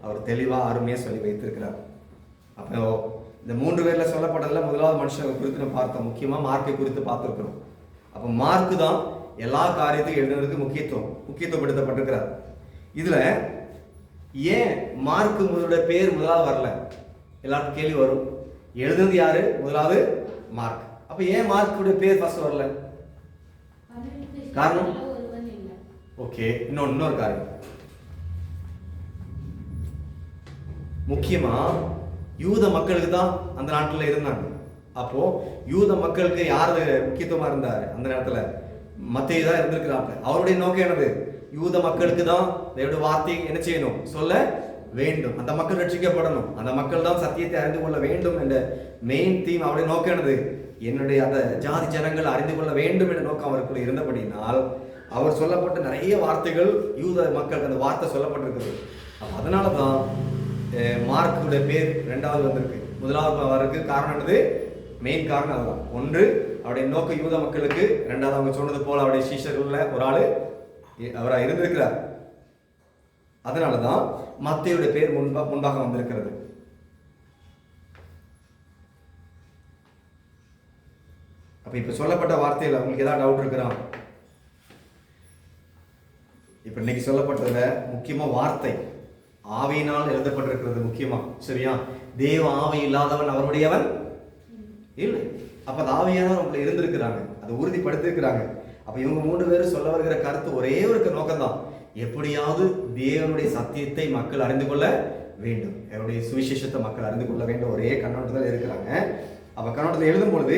அவர் தெளிவாக அருமையாக சொல்லி வைத்திருக்கிறார். அப்போ இந்த 3 பேரில் சொல்லப்பட்டதில் முதலாவது மனுஷனை குறித்து நம்ம பார்த்தோம். முக்கியமாக மார்க்கை குறித்து பார்த்துருக்கிறோம். அப்போ மார்க்கு தான் எல்லா காரியத்தையும் எழுதுனதுக்கு முக்கியத்துவப்படுத்தப்பட்டிருக்கிறார். இதில் ஏன் மார்க்கு முதலோட பேர் முதலாவது வரல? எல்லாருக்கும் கேள்வி வரும். எழுதுனது யாரு? முதலாவது மார்க். அப்போ ஏன் மார்க்குடைய பேர் ஃபர்ஸ்ட் வரல? காரணம் ஓகே. இன்னொரு காரியம், முக்கியமா யூத மக்களுக்கு தான் அந்த நாட்டில் இருந்தாங்க. அப்போ யூத மக்களுக்கு யாரு முக்கியத்துவமா இருந்தாரு அந்த நேரத்துல? மத்தேயு தான் இருந்திருக்கிறாங்க. அவருடைய நோக்கம் என்னது? யூத மக்களுக்கு தான் தேவனுடைய வார்த்தை என்ன செய்யணும்? சொல்ல வேண்டும். அந்த மக்கள் ரட்சிக்கப்படணும். அந்த மக்கள் தான் சத்தியத்தை அறிந்து கொள்ள வேண்டும் என்ற மெயின் தீம் அவருடைய நோக்கம் என்னது? என்னுடைய அந்த ஜாதி ஜனங்கள் அறிந்து கொள்ள வேண்டும் என்ற நோக்கம் அவருக்குள்ள இருந்தபடினால் அவர் சொல்லப்பட்ட நிறைய வார்த்தைகள் யூத மக்களுக்கு அந்த வார்த்தை சொல்லப்பட்டிருக்கிறது. அதனால தான் மார்க்குடைய பேர் 2வது வந்திருக்கு. முதலாவது வரதுக்கு காரணம் என்னது? மெயின் காரணம் அதுதான். ஒன்று, அவருடைய நோக்கம் யூத மக்களுக்கு. 2வது, அவங்க சொன்னது போல அவருடைய சீஷர்கள்ல ஒரு ஆளு அவராக இருந்திருக்கிறார். அதனால தான் மத்தேயுடைய பேர் முன்பாக வந்திருக்கிறது. அப்ப இப்ப சொல்லப்பட்ட வார்த்தையில் உங்களுக்கு ஏதாவது டவுட் இருக்கிறான்? இப்ப இன்னைக்கு சொல்லப்பட்டதுல முக்கியமா வார்த்தை ஆவியினால் எழுதப்பட்டிருக்கிறது முக்கியமா. சரியா? தேவ ஆவி இல்லாதவன் அவருடையவன் இல்லை. அப்ப அந்த ஆவியானவர் அவங்களை இருந்திருக்கிறாங்க, அதை உறுதிப்படுத்திருக்கிறாங்க. அப்ப இவங்க 3 பேரும் சொல்ல வருகிற கருத்து ஒரே ஒரு நோக்கம் தான். எப்படியாவது தேவனுடைய சத்தியத்தை மக்கள் அறிந்து கொள்ள வேண்டும், அவருடைய சுவிசேஷத்தை மக்கள் அறிந்து கொள்ள வேண்டும், ஒரே கண்ணோட்டத்தில் இருக்கிறாங்க. அப்ப கண்ணோட்டத்தில் எழுதும் பொழுது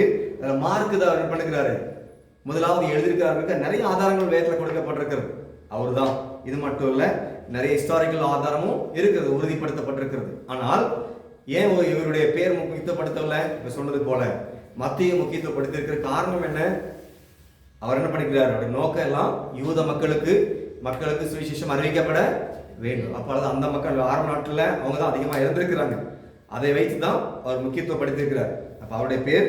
மார்க்கு தான் பண்ணுகிறாரு. முதலாவது எழுதியிருக்கிறாருக்கு நிறைய ஆதாரங்கள் வேதத்தில் கொடுக்கப்பட்டிருக்கிறது. அவர் தான். இது மட்டும் இல்ல, நிறைய ஹிஸ்டாரிக்கல் ஆதாரமும் இருக்கிறது, உறுதிப்படுத்தப்பட்டிருக்கிறது. ஆனால் ஏன் இவருடைய பேர் முக்கியத்துவப்படுத்தவில்லை? இப்ப சொன்னது போல மத்தேயு முக்கியத்துவப்படுத்திருக்கிற காரணம் என்ன? அவர் என்ன பண்ணிக்கிறார்? அவருடைய நோக்கம் எல்லாம் யூத மக்களுக்கு சுவிசேஷம் அறிவிக்கப்பட வேண்டும். அப்பொழுது அந்த மக்கள் ஆரம்ப நாட்டில் அவங்க தான் அதிகமாக இருந்திருக்கிறாங்க. அதை வைத்து தான் அவர் முக்கியத்துவப்படுத்தியிருக்கிறார். அப்ப அவருடைய பேர்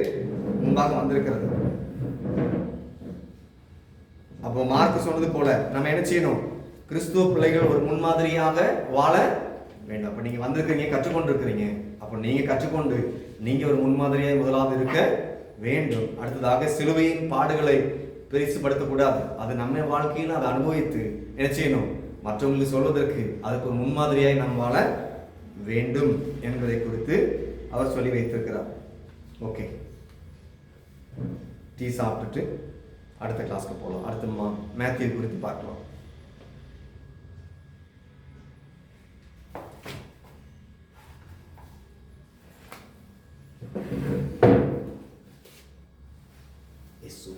முன்பாக வந்திருக்கிறது. அப்போ மார்க் சொன்னது போல நம்ம என்ன செய்யணும்? கிறிஸ்துவ பிள்ளைகள் ஒரு முன்மாதிரியாக வாழ வேண்டும். அப்ப நீங்க வந்திருக்கிறீங்க, கற்றுக்கொண்டு இருக்கிறீங்க. அப்போ நீங்க கற்றுக்கொண்டு நீங்க ஒரு முன்மாதிரியாக முதலாவது இருக்க வேண்டும். அடுத்ததாக சிலுவையின் பாடுகளை பெரிசுபடுத்தக்கூடாது. அது நம்ம வாழ்க்கையில் அதை அனுபவித்து என்ன செய்யணும்? மற்றவங்களுக்கு சொல்வதற்கு அதுக்கு ஒரு முன்மாதிரியாய் நாம் வாழ வேண்டும் என்பதை குறித்து அவர் சொல்லி வைத்திருக்கிறார். ஓகே, டீ சாப்பிட்டுட்டு அடுத்த கிளாஸ்க்கு போகலாம். அடுத்த மேத்யூ குறித்து பார்க்கலாம். Isso.